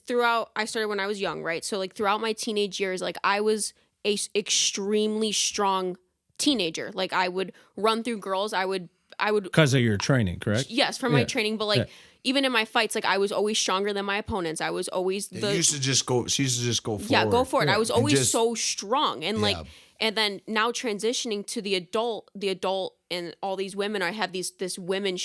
B: I started when I was young, right? So like throughout my teenage years, like I was a extremely strong teenager. Like I would run through girls. I would
C: Because of your training, correct?
B: yes, from my training, but like even in my fights, like I was always stronger than my opponents. I was always
A: She used to just go forward.
B: yeah, go for it. I was always
A: just-
B: so strong, and like,
A: Yeah.
B: and then now transitioning to the adult, and all these women, I have this woman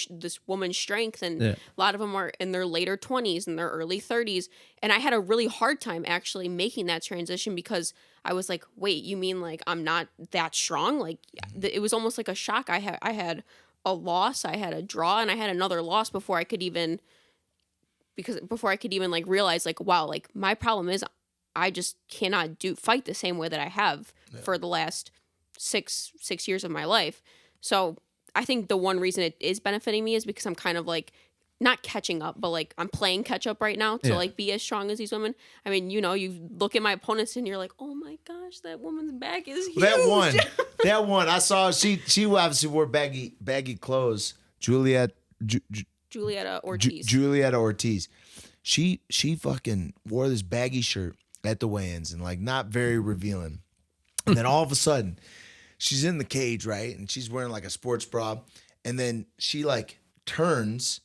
B: strength, and a lot of them are in their later 20s and their early 30s, and I had a really hard time actually making that transition because I was like, wait, you mean like I'm not that strong? Like it was almost like a shock. I had a loss, I had a draw, and I had another loss before I could even like realize like, wow, like my problem is I just cannot fight the same way that I have for the last six years of my life. So I think the one reason it is benefiting me is because I'm kind of like not catching up, but like I'm playing catch up right now to like be as strong as these women. I mean, you know, you look at my opponents and you're like, oh my gosh, that woman's back is huge.
A: That one, I saw. She obviously wore baggy clothes. Julieta Ortiz. She fucking wore this baggy shirt at the weigh-ins and like not very revealing. And then all of a sudden, she's in the cage, right? And she's wearing like a sports bra. And then she like turns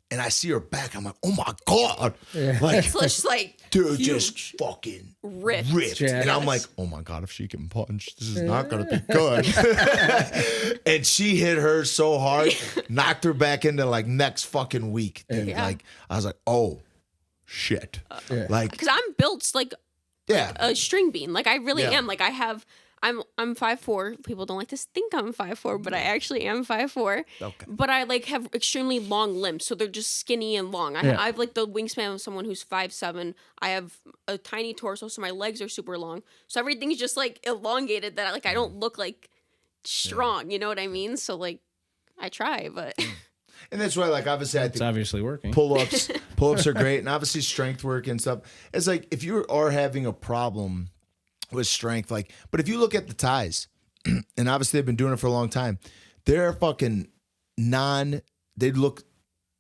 A: and I see her back. I'm like, oh my God. Like,
B: It's just like
A: dude,
B: huge.
A: just fucking
B: ripped.
C: Yeah.
A: And I'm like, oh my God, if she can punch, this is not going to be good. And she hit her so hard, knocked her back into like next fucking week. Dude.
B: Yeah.
A: Like, I was like, oh shit. Like,
B: Because I'm built like
A: yeah.
B: a string bean. Like I really
A: Yeah.
B: am. Like I'm 5'4". People don't like to think I'm 5'4", but I actually am 5'4".
A: Okay.
B: But I like have extremely long limbs, so they're just skinny and long. I have like the wingspan of someone who's 5'7". I have a tiny torso, so my legs are super long. So everything's just like elongated that I don't look like strong. You know what I mean? So like I try, but
A: And that's why, like, obviously, I
C: It's
A: think
C: obviously working.
A: pull-ups are great. And obviously strength work and stuff. It's like, if you are having a problem with strength, like, but if you look at the Thais, and obviously they've been doing it for a long time, they're fucking they look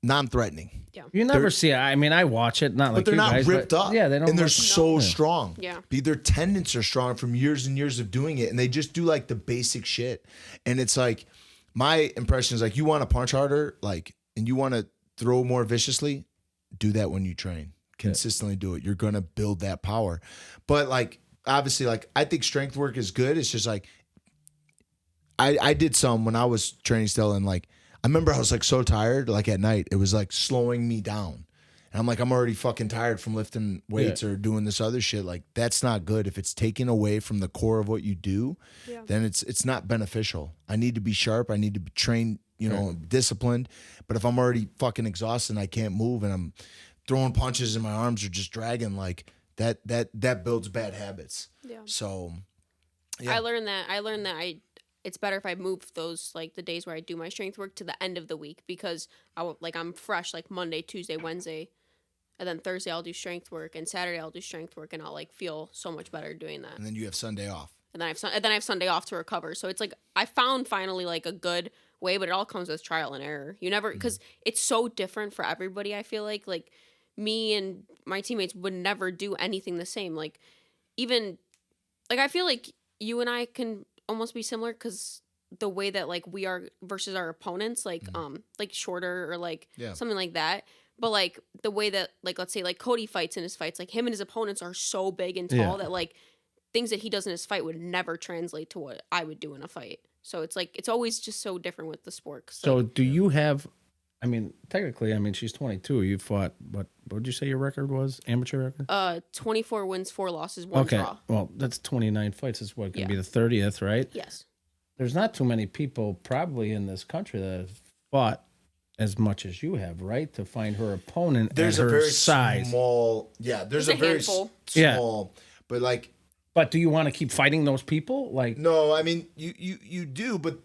A: non-threatening.
C: You never see it. I mean, I watch it, not like
A: But they're
C: you
A: not
C: guys,
A: ripped
C: but
A: up.
C: Yeah, they don't.
A: And they're
C: look-
A: so strong.
B: Yeah.
A: Their tendons are strong from years and years of doing it. And they just do like the basic shit. And it's like, my impression is like, you want to punch harder, like, and you want to throw more viciously, do that when you train. Consistently do it. You're going to build that power. But like, obviously, like, I think strength work is good. It's just like, I did some when I was training still, and like, I remember I was like so tired, like at night, it was like slowing me down. And I'm like, I'm already fucking tired from lifting weights or doing this other shit. Like, that's not good. If it's taken away from the core of what you do, then it's not beneficial. I need to be sharp. I need to be trained, disciplined. But if I'm already fucking exhausted and I can't move and I'm throwing punches and my arms are just dragging, like that builds bad habits.
B: Yeah.
A: So
B: I learned that it's better if I move those like the days where I do my strength work to the end of the week, because I'm fresh like Monday, Tuesday, Wednesday, and then Thursday I'll do strength work, and Saturday I'll do strength work, and I'll like feel so much better doing that.
A: and then you have Sunday off.
B: And then I have Sunday off to recover. So it's like I found finally like a good way, but it all comes with trial and error. You never, because it's so different for everybody. I feel like me and my teammates would never do anything the same. Like even like I feel like you and I can almost be similar, because the way that like we are versus our opponents, like shorter or like something like that. But like the way that like, let's say like Cody fights in his fights, like him and his opponents are so big and tall that like things that he does in his fight would never translate to what I would do in a fight. So it's like, it's always just so different with the sport.
C: So do you have, I mean, technically, I mean, she's 22. You fought, what would you say your record was? Amateur record?
B: 24 wins, 4 losses, 1 draw.
C: Well, that's 29 fights. It's what, going to be the 30th, right?
B: Yes.
C: There's not too many people probably in this country that have fought as much as you have, right? To find her opponent
A: There's
C: at her
A: a very
C: size.
A: small, there's a very
B: handful.
A: small, but like,
C: But do you want to keep fighting those people? Like,
A: no, I mean, you do, but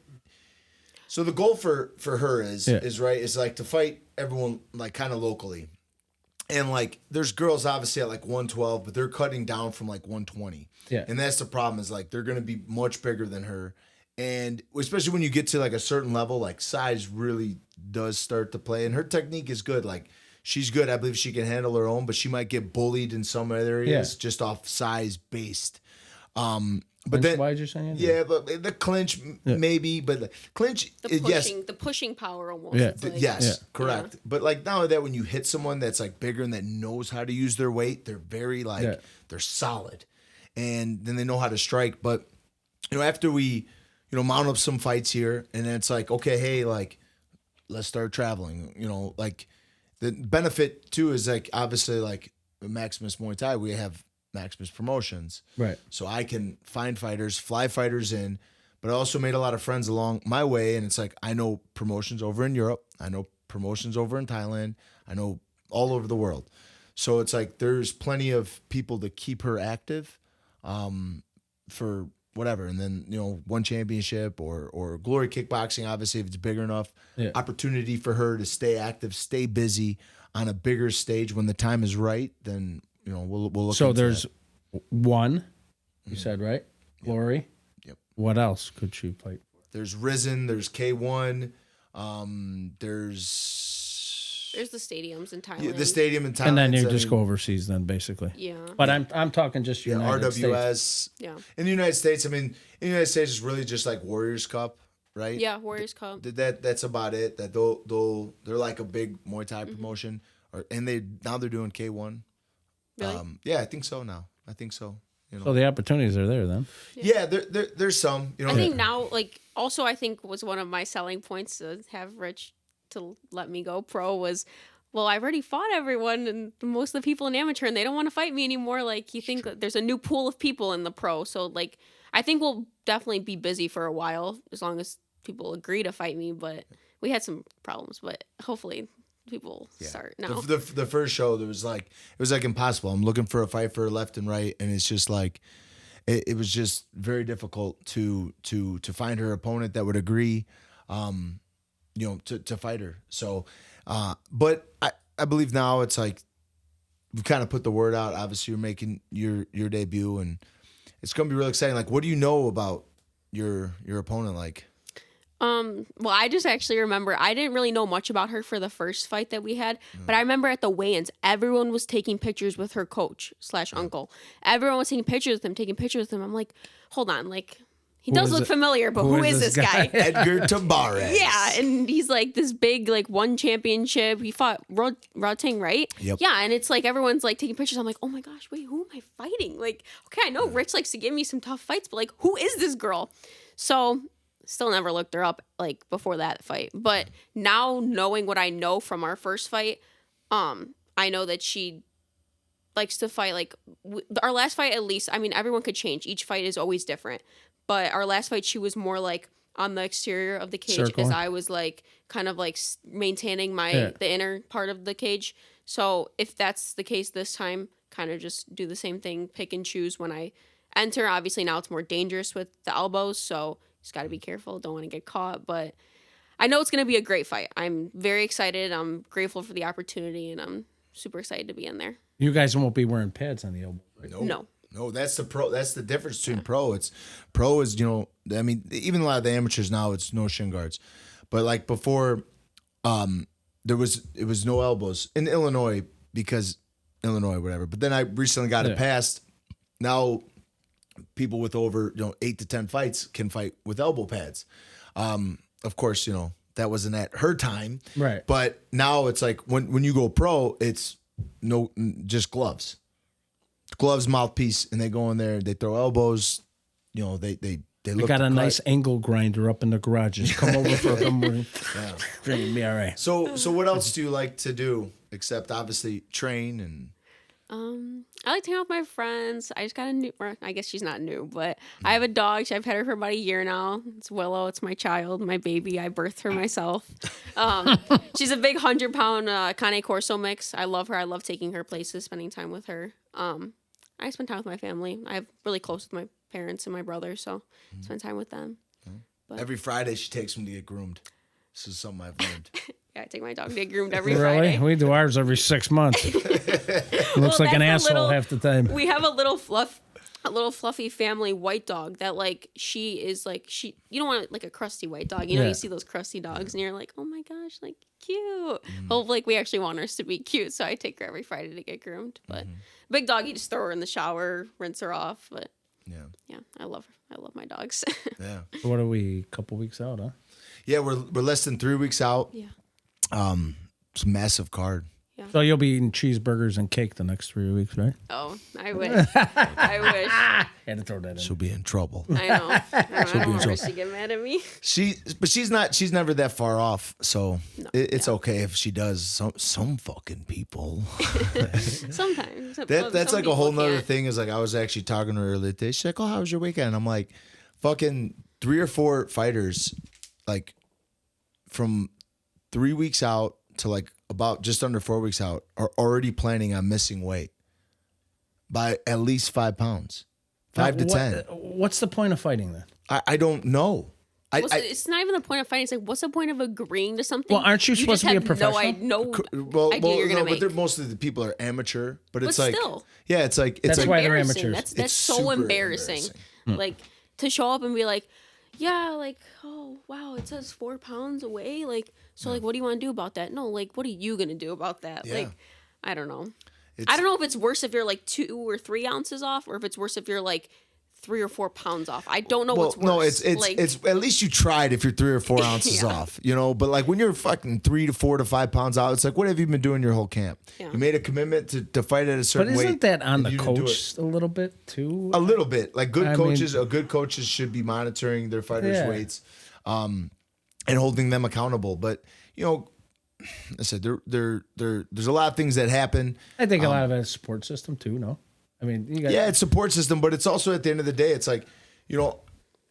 A: so the goal for her is right, is like to fight everyone like kind of locally. And like there's girls obviously at like 112, but they're cutting down from like 120.
C: Yeah.
A: And that's the problem, is like they're gonna be much bigger than her. And especially when you get to like a certain level, like size really does start to play. And her technique is good. Like she's good. I believe she can handle her own, but she might get bullied in some areas just off size based. But then,
C: why did you say?
A: Yeah, but the clinch maybe, but the clinch,
B: the pushing power almost.
C: Yeah.
B: It's like,
A: correct. But like not only that, when you hit someone that's like bigger and that knows how to use their weight, they're very like they're solid, and then they know how to strike. But after we mount up some fights here, and then it's like, okay, hey, like let's start traveling. Like the benefit too is like obviously like Maximus Muay Thai, we have Maximus Promotions.
C: Right.
A: So I can find fighters, fly fighters in, but I also made a lot of friends along my way. And it's like, I know promotions over in Europe. I know promotions over in Thailand. I know all over the world. So it's like, there's plenty of people to keep her active for whatever. And then, one championship or Glory Kickboxing, obviously, if it's bigger enough, opportunity for her to stay active, stay busy on a bigger stage when the time is right, then we'll look.
C: So
A: into
C: there's
A: that.
C: one, you said, right? Glory.
A: Yep.
C: What else could she fight?
A: There's Risen. There's K1.
B: There's the stadiums in Thailand.
A: Yeah, the stadium in Thailand.
C: And then you just go overseas, then basically.
B: Yeah.
C: But I'm talking just United
A: RWS.
C: States.
B: Yeah.
A: In the United States, in the United States, it's really just like Warriors Cup, right?
B: Yeah, Warriors Cup.
A: That's about it. That they're like a big Muay Thai promotion, and they're doing K1.
B: Really?
A: Yeah, I think so now. I think so.
C: So the opportunities are there then.
A: Yeah, there's some.
B: I think now, also I think was one of my selling points to have Rich to let me go pro was, well, I've already fought everyone and most of the people in amateur and they don't want to fight me anymore. Like, you think that there's a new pool of people in the pro. So, like, I think we'll definitely be busy for a while as long as people agree to fight me. But we had some problems, but hopefully people start now.
A: The first show, it was like impossible. I'm looking for a fight for left and right, and it's just like it was just very difficult to find her opponent that would agree, to fight her. So, but I believe now it's like we've kind of put the word out. Obviously, you're making your debut, and it's going to be real exciting. Like, what do you know about your opponent? Like,
B: well, I just actually remember I didn't really know much about her for the first fight that we had, but I remember at the weigh-ins, everyone was taking pictures with her coach / uncle. Everyone was taking pictures with him. I'm like, hold on, like, he does look familiar, but who is this guy?
A: Edgar Tabares.
B: Yeah, and he's like this big, like, one championship. He fought Rotang, right?
A: Yep.
B: Yeah, and it's like everyone's like taking pictures. I'm like, oh my gosh, wait, who am I fighting? Like, okay, I know Rich likes to give me some tough fights, but like, who is this girl? So still never looked her up like before that fight. But now knowing what I know from our first fight, I know that she likes to fight like our last fight. At least, I mean, everyone could change. Each fight is always different. But our last fight, she was more like on the exterior of the cage
C: Circling.
B: as I was like kind of like maintaining the inner part of the cage. So if that's the case this time, kind of just do the same thing, pick and choose when I enter. Obviously now it's more dangerous with the elbows, so just got to be careful. Don't want to get caught, but I know it's going to be a great fight. I'm very excited. I'm grateful for the opportunity, and I'm super excited to be in there.
C: You guys won't be wearing pads on the elbow. Right?
A: No, that's the pro. That's the difference between pro. It's pro is I mean, even a lot of the amateurs now, it's no shin guards, but like before, it was no elbows in Illinois because Illinois whatever. But then I recently got it passed. Now people with over 8 to 10 fights can fight with elbow pads. Of course, that wasn't at her time,
C: right?
A: But now it's like when you go pro, it's just gloves, mouthpiece, and they go in there, they throw elbows, they look.
C: Got a nice angle grinder up in the garage. Just come over for a morning. Be all right.
A: So what else do you like to do except obviously train and?
B: I like to hang out with my friends. I just got a new, I guess she's not new, but I have a dog. I've had her for about a year now. It's Willow. It's my child, my baby. I birthed her myself. She's a big 100-pound Cane Corso mix. I love her. I love taking her places, spending time with her. I spend time with my family. I'm really close with my parents and my brother, so spend time with them. But
A: every Friday she takes them to get groomed. This is something I've learned.
B: Yeah, I take my dog to get groomed every Friday.
C: We do ours every 6 months. Looks like an asshole half the time.
B: We have a little fluff a little fluffy family white dog that like she is like you don't want like a crusty white dog, you know. You see those crusty dogs and you're like, oh my gosh, like cute. Well, like we actually want hers to be cute, so I take her every Friday to get groomed. But big dog, you just throw her in the shower, rinse her off. But yeah, I love my dogs.
A: Yeah.
C: What are we? A couple weeks out, huh?
A: Yeah, we're less than 3 weeks out.
B: Yeah.
A: It's a massive card.
C: So you'll be eating cheeseburgers and cake the next 3 weeks, right?
B: Oh, I wish. I wish.
C: Had to throw that in.
A: She'll be in trouble.
B: I know. I don't want her to get mad at me.
A: But she's not. She's never that far off. So it's okay if she does. Some fucking people.
B: Sometimes.
A: That's
B: some
A: like a whole
B: people
A: nother
B: can't.
A: thing. Is like I was actually talking to her earlier today. She's like, "Oh, how was your weekend?" I'm like, "Fucking 3 or 4 fighters, like from 3 weeks out to like about just under 4 weeks out, are already planning on missing weight by at least 5 pounds, 5 to 10.
C: What's the point of fighting then?
A: I don't know.
B: It's not even the point of fighting. It's like, what's the point of agreeing to something?
C: Well, aren't you supposed to be a professional?
B: No
A: Well,
B: idea you're gonna
A: no,
B: make.
A: but most of the people are amateur. But it's
B: But
A: like,
B: still.
A: yeah, it's like
C: That's
A: like,
C: why they're
B: Embarrassing.
C: amateurs.
B: That's
A: It's
B: so
A: super
B: embarrassing.
A: embarrassing.
B: Like to show up and be like, yeah, like, oh wow, it says 4 pounds away. Like, so like, what do you want to do about that? No, like, what are you gonna do about that?
A: Yeah.
B: Like, I don't know. I don't know if it's worse if you're like 2 or 3 ounces off, or if it's worse if you're like 3 or 4 pounds off. I don't know what's worse.
A: No, it's
B: like,
A: it's at least you tried if you're 3 or 4 ounces off, you know. But like when you're fucking 3 to 4 to 5 pounds out, it's like, what have you been doing your whole camp?
B: Yeah.
A: You made a commitment to fight at a
C: But
A: certain weight.
C: isn't that on
A: and
C: the
A: you didn't do
C: coach a little bit too?
A: it. A little bit, like good
C: I
A: coaches.
C: mean-
A: Good coaches should be monitoring their fighters'
C: Yeah.
A: weights, and holding them accountable. But you know, I said there's a lot of things that happen.
C: I think a lot of it is support system too. No, I mean you got
A: Yeah, it's support system, but it's also at the end of the day, it's like, you know,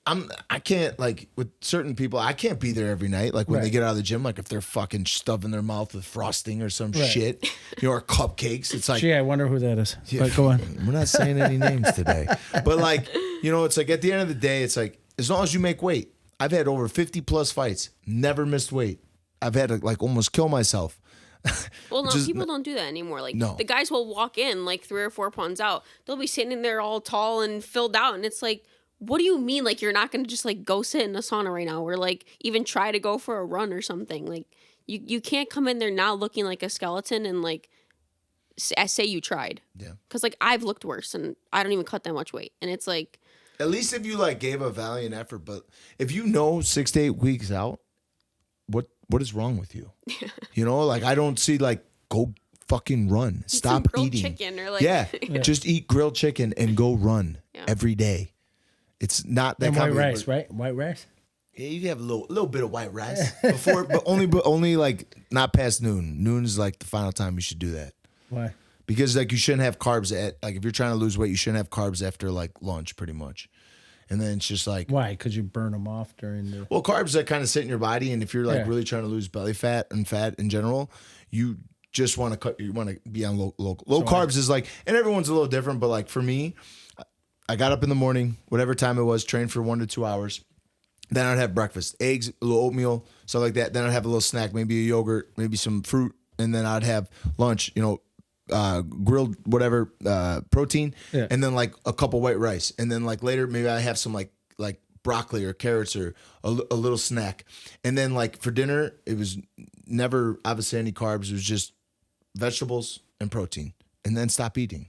A: I can't, like with certain people, I can't be there every night. Like when they
C: Right.
A: get out of the gym, like if they're fucking stuffing their mouth with frosting or some shit, you know, or cupcakes. It's like,
C: Gee, I wonder who that is.
A: yeah,
C: But go on.
A: we're not saying any names today, but like, you know, it's like at the end of the day, it's like, as long as you make weight, I've had over 50 plus fights, never missed weight. I've had to like almost kill myself.
B: well, no,
A: just-
B: people don't do that anymore. Like
A: No.
B: the guys will walk in like 3 or 4 pounds out. They'll be sitting there all tall and filled out, and it's like, what do you mean? Like you're not gonna just like go sit in a sauna right now, or like even try to go for a run or something? Like you can't come in there now looking like a skeleton and like say you tried.
A: Yeah.
B: Because like I've looked worse and I don't even cut that much weight, and it's like,
A: At least if you like gave a valiant effort, but if you know 6 to 8 weeks out, what is wrong with you? You know, like I don't see like go fucking run,
B: some
A: stop
B: grilled
A: eating.
B: chicken or like
A: Yeah, just eat grilled chicken and go run every day. It's not that
C: And
A: kind
C: white
A: of
C: rice, right? White rice.
A: Yeah, you can have a little bit of white rice before, but only like not past noon. Noon is like the final time you should do that.
C: Why?
A: Because like you shouldn't have carbs at like if you're trying to lose weight, you shouldn't have carbs after like lunch, pretty much. And then it's just like,
C: Why? Because you burn them off during the.
A: well, carbs that kind of sit in your body, and if you're like
C: Yeah.
A: really trying to lose belly fat and fat in general, you just want to cut. You want to be on low carbs is like, and everyone's a little different, but like for me, I got up in the morning, whatever time it was, trained for 1 to 2 hours. Then I'd have breakfast, eggs, a little oatmeal, stuff like that. Then I'd have a little snack, maybe a yogurt, maybe some fruit, and then I'd have lunch. You know, grilled whatever protein, and then like a cup of white rice, and then like later maybe I have some like broccoli or carrots or a little snack, and then like for dinner it was never obviously any carbs. It was just vegetables and protein, and then stop eating.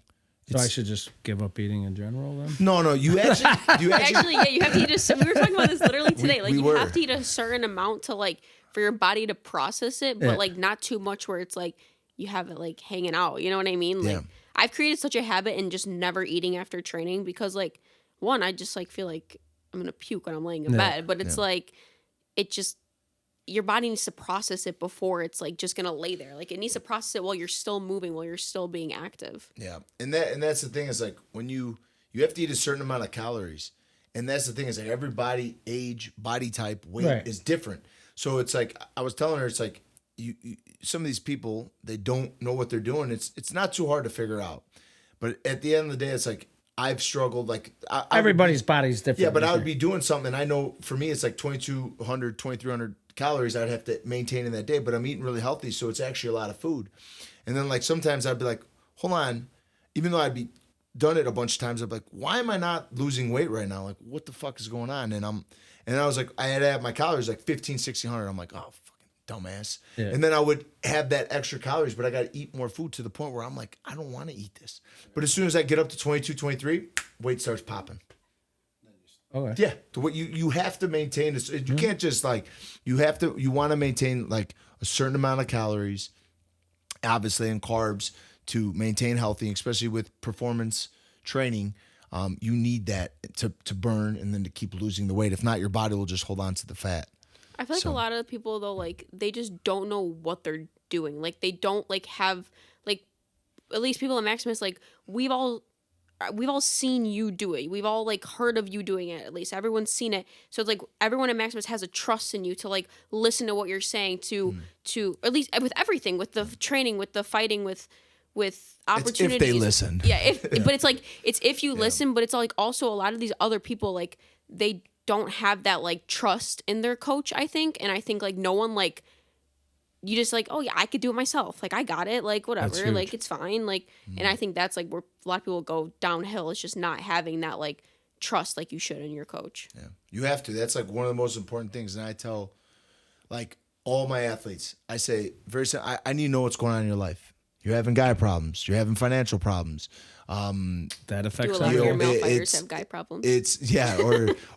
C: So I should just give up eating in general then?
A: No, you actually
B: actually, yeah, you have to eat we were talking about this literally today. Like
A: we
B: you
A: were.
B: have to eat a certain amount to like for your body to process it, but like not too much where it's like you have it like hanging out. You know what I mean? Like
A: Yeah.
B: I've created such a habit in just never eating after training because like one, I just like feel like I'm gonna puke when I'm laying in bed, but it's like it just your body needs to process it before it's like just gonna lay there. Like it needs to process it while you're still moving, while you're still being active.
A: Yeah, and that's the thing is like when you have to eat a certain amount of calories, and that's the thing is like everybody age, body type, weight is different. So it's like I was telling her, it's like you some of these people they don't know what they're doing. It's not too hard to figure out, but at the end of the day, it's like I've struggled. Like
C: Everybody's body's different.
A: yeah, but I would be doing something. I know for me, it's like 2,200, 2,300 calories I'd have to maintain in that day, but I'm eating really healthy, so it's actually a lot of food. And then like sometimes I'd be like, hold on, even though I'd be done it a bunch of times. I'm like, why am I not losing weight right now? Like, what the fuck is going on? And I was like, I had to have my calories like 15, 1600. I'm like, oh, fucking dumbass.
C: Yeah.
A: And then I would have that extra calories, but I got to eat more food to the point where I'm like, I don't want to eat this. But as soon as I get up to 22, 23, weight starts popping.
C: Okay.
A: Yeah. To what you have to maintain this. You can't just like, you want to maintain like a certain amount of calories, obviously, and carbs to maintain healthy, especially with performance training. You need that to burn and then to keep losing the weight. If not, your body will just hold on to the fat.
B: I feel like a lot of people though, like they just don't know what they're doing. Like they don't like have like, at least people at Maximus, like we've all seen you do it. We've all like heard of you doing it. At least everyone's seen it. So it's like everyone at Maximus has a trust in you to like listen to what you're saying to at least with everything, with the training, with the fighting, with opportunities.
A: If they listen.
B: Yeah, but it's like it's if you listen, but it's like also a lot of these other people like they don't have that like trust in their coach, I think. And I think like no one like you just like, oh yeah, I could do it myself. Like I got it. Like whatever. Like it's fine. Like and I think that's like where a lot of people go downhill. It's just not having that like trust like you should in your coach.
A: Yeah. You have to. That's like one of the most important things. And I tell like all my athletes, I say I need to know what's going on in your life. You're having guy problems. You're having financial problems.
C: That affects
B: Do a lot of your male
A: it's-
B: fighters have guy problems?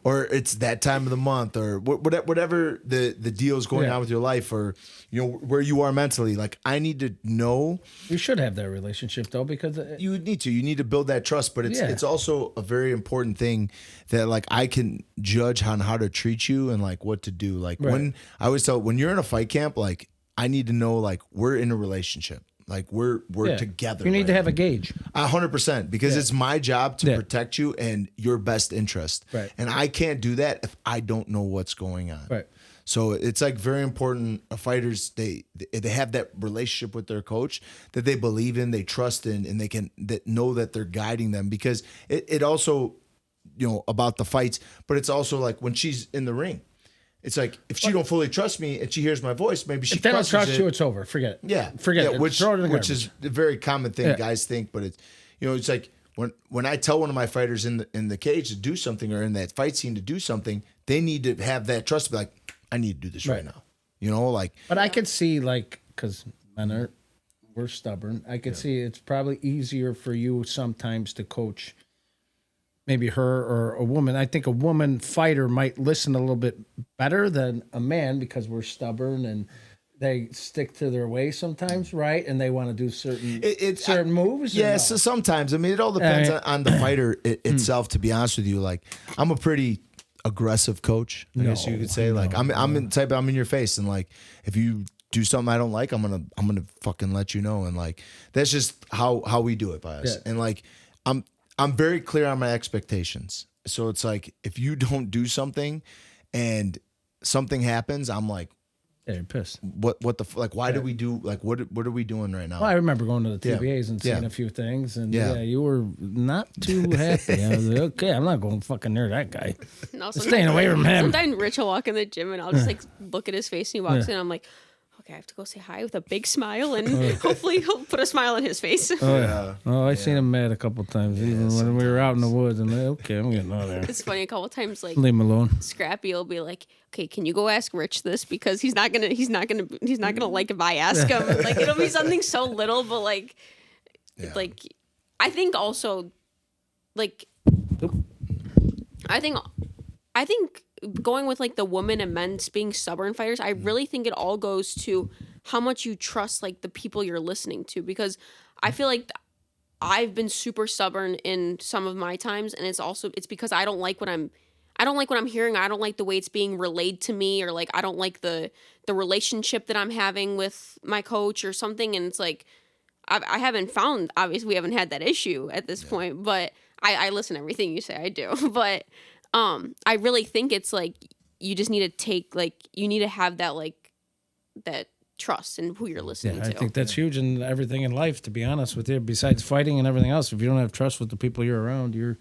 A: or it's that time of the month, or whatever the deal is going on with your life, or where you are mentally. Like I need to know.
C: You should have that relationship though, because
A: You need to build that trust, but it's also a very important thing that like I can judge on how to treat you and like what to do. Like when I always tell when you're in a fight camp, like I need to know like we're in a relationship. Like we're together.
C: You need to have a gauge.
A: 100%, because it's my job to protect you and your best interest.
C: Right.
A: And I can't do that if I don't know what's going on.
C: Right.
A: So it's like very important. Fighters, they have that relationship with their coach that they believe in, they trust in, and they can know that they're guiding them, because it also, about the fights, but it's also like when she's in the ring. It's like if she don't fully trust me and she hears my voice, maybe she.
C: If they don't trust you, it's over. Forget it.
A: Yeah,
C: forget it.
A: Which
C: Throw it in the
A: which
C: garbage.
A: is a very common thing guys think, but it's it's like when I tell one of my fighters in the cage to do something, or in that fight scene to do something, they need to have that trust to be like, I need to do this right now. Like.
C: But I could see because men we're stubborn. I could see it's probably easier for you sometimes to coach. Maybe her or a woman. I think a woman fighter might listen a little bit better than a man, because we're stubborn and they stick to their way sometimes, right? And they want to do certain moves.
A: Yeah, so sometimes. I mean, it all depends on the fighter itself, to be honest with you. Like, I'm a pretty aggressive coach, I guess you could say. Like, I'm in your face, and like, if you do something I don't like, I'm gonna fucking let you know. And like, that's just how we do it by us. And like, I'm very clear on my expectations. So it's like, if you don't do something and something happens, I'm like,
C: yeah, you're pissed.
A: What the like? Why do we do like what are we doing right now?
C: Well, I remember going to the TBAs and seeing a few things, and you were not too happy. I was like, okay, I'm not going fucking near that guy.
B: No,
C: staying away from him.
B: Sometimes Rich will walk in the gym and I'll just like look at his face and he walks in. I'm like, okay, I have to go say hi with a big smile, and hopefully he'll put a smile on his face.
C: I seen him mad a couple times, even when we were out in the woods. I'm like, okay, I'm getting out of there.
B: It's funny, a couple times like
C: Leave him alone.
B: Scrappy will be like, okay, can you go ask Rich this, because he's not gonna like if I ask him. Like it'll be something so little, but like I think also like I think going with like the women and men being stubborn fighters, I really think it all goes to how much you trust like the people you're listening to, because I feel like I've been super stubborn in some of my times, and it's because I don't like what I'm hearing. I don't like the way it's being relayed to me, or like I don't like the relationship that I'm having with my coach or something. And it's like I haven't found, obviously we haven't had that issue at this point, but I listen to everything you say. I do, but I really think it's like you just need to have that like that trust in who you're listening to.
C: I think that's huge in everything in life, to be honest with you. Besides fighting and everything else, if you don't have trust with the people you're around, you're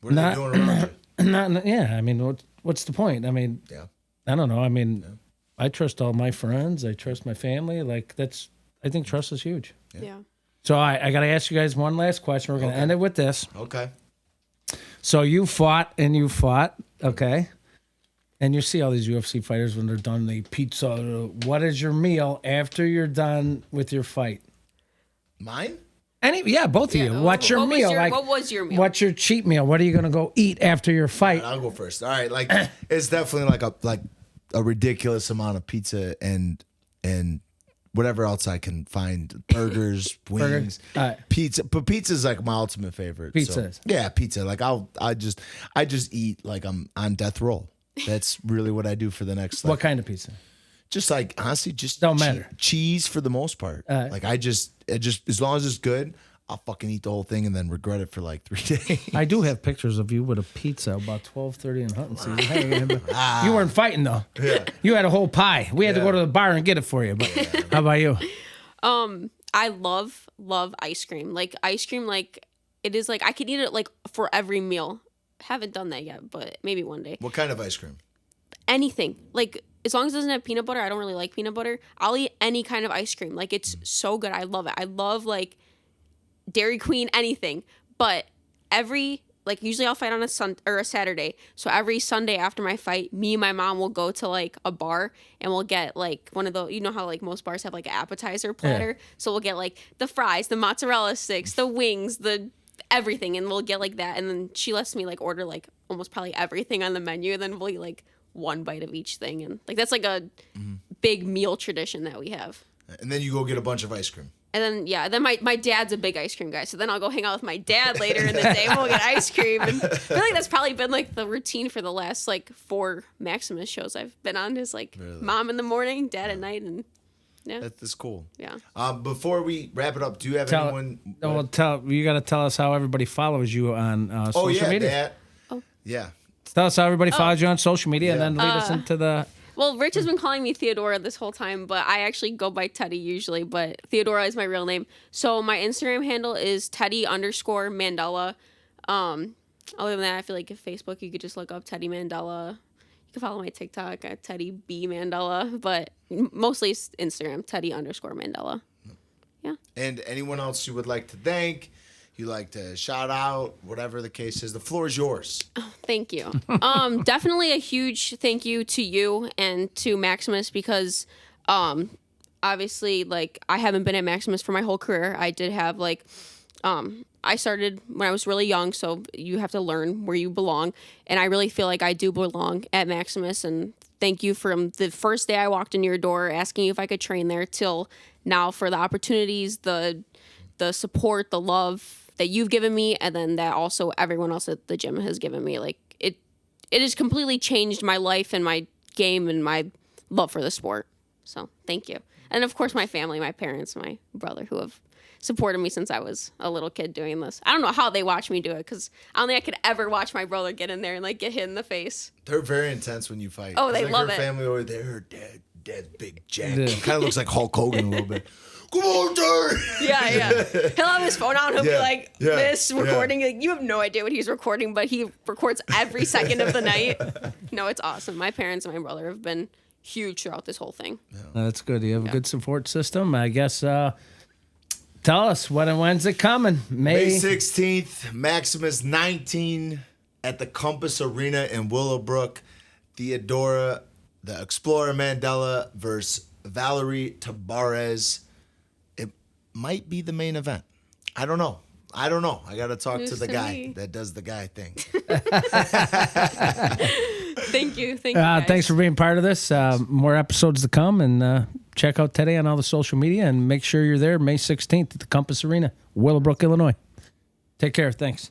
A: what are they doing around you?
C: I mean, what's the point? I mean, I don't know. I mean, I trust all my friends. I trust my family. Like I think trust is huge.
B: Yeah.
C: So I got to ask you guys one last question. We're going to end it with this.
A: Okay.
C: So you fought, okay? And you see all these UFC fighters when they're done, they pizza. What is your meal after you're done with your fight?
A: Mine?
C: Both of you. What's your meal?
B: What was your meal?
C: What's your cheat meal? What are you gonna go eat after your fight?
A: I'll go first. All right, like it's definitely like a ridiculous amount of pizza and whatever else I can find. Burgers, wings, pizza. But pizza's like my ultimate favorite.
C: Pizza.
A: So, yeah, pizza. Like I just eat like I'm on death row. That's really what I do for the next.
C: What kind of pizza?
A: Just like honestly, just
C: don't matter.
A: Cheese for the most part. Like it just as long as it's good, I'll fucking eat the whole thing and then regret it for like 3 days.
C: I do have pictures of you with a pizza about 12:30 in hunting season. You weren't fighting though.
A: Yeah.
C: You had a whole pie. We had to go to the bar and get it for you. But how about you?
B: I love ice cream. Like ice cream, like it is like I could eat it like for every meal. Haven't done that yet, but maybe one day.
A: What kind of ice cream?
B: Anything. Like as long as it doesn't have peanut butter, I don't really like peanut butter. I'll eat any kind of ice cream. Like it's so good. I love it. I love like Dairy Queen, anything. But usually I'll fight on a Saturday. So every Sunday after my fight, me and my mom will go to like a bar and we'll get like one of those, you know how like most bars have like an appetizer platter. Yeah. So we'll get like the fries, the mozzarella sticks, the wings, the everything. And we'll get like that. And then she lets me like order like almost probably everything on the menu. And then we'll eat like one bite of each thing. And like, that's like a big meal tradition that we have.
A: And then you go get a bunch of ice cream.
B: And then my dad's a big ice cream guy. So then I'll go hang out with my dad later in the day and we'll get ice cream. And I feel like that's probably been like the routine for the last like 4 Maximus shows I've been on is like mom in the morning, dad at night. And yeah.
A: That's cool.
B: Yeah.
A: Before we wrap it up, do you have anyone?
C: You got to tell us how everybody follows you on social media.
A: Yeah.
C: Tell us how everybody follows you on social media and then lead us into the...
B: Well, Rich has been calling me Theodora this whole time, but I actually go by Teddy usually, but Theodora is my real name. So my Instagram handle is Teddy_Mandala. Other than that, I feel like if Facebook, you could just look up Teddy Mandala. You can follow my TikTok at Teddy B Mandala, but mostly it's Instagram, Teddy_Mandala. Yeah.
A: And anyone else you would like to thank, you like to shout out, whatever the case is, the floor is yours.
B: Oh, thank you. Definitely a huge thank you to you and to Maximus because obviously like I haven't been at Maximus for my whole career. I did have like I started when I was really young, so you have to learn where you belong. And I really feel like I do belong at Maximus. And thank you from the first day I walked in your door asking you if I could train there till now for the opportunities, the support, the love that you've given me, and then that also everyone else at the gym has given me. Like it has completely changed my life and my game and my love for the sport. So thank you. And of course my family, my parents, my brother who have supported me since I was a little kid doing this. I don't know how they watch me do it because I don't think I could ever watch my brother get in there and like get hit in the face.
A: They're very intense when you fight.
B: Oh, they
A: like
B: love
A: her
B: it.
A: Family over there, dad, big Jack. Kind of looks like Hulk Hogan a little bit. Come on, Dad.
B: Yeah. He'll have his phone out and he'll be like this recording. Like, you have no idea what he's recording, but he records every second of the night. No, it's awesome. My parents and my brother have been huge throughout this whole thing.
C: Yeah. That's good. You have a good support system. I guess tell us when's it coming?
A: May 16th, Maximus 19 at the Compass Arena in Willowbrook. Theodora, the Explorer Mandela versus Valeria Tabares. Might be the main event. I don't know. I got to talk to the guy that does the guy thing.
B: Thank you.
C: Thanks for being part of this. More episodes to come, and check out Teddy on all the social media, and make sure you're there May 16th at the Compass Arena, Willowbrook, Illinois. Take care. Thanks.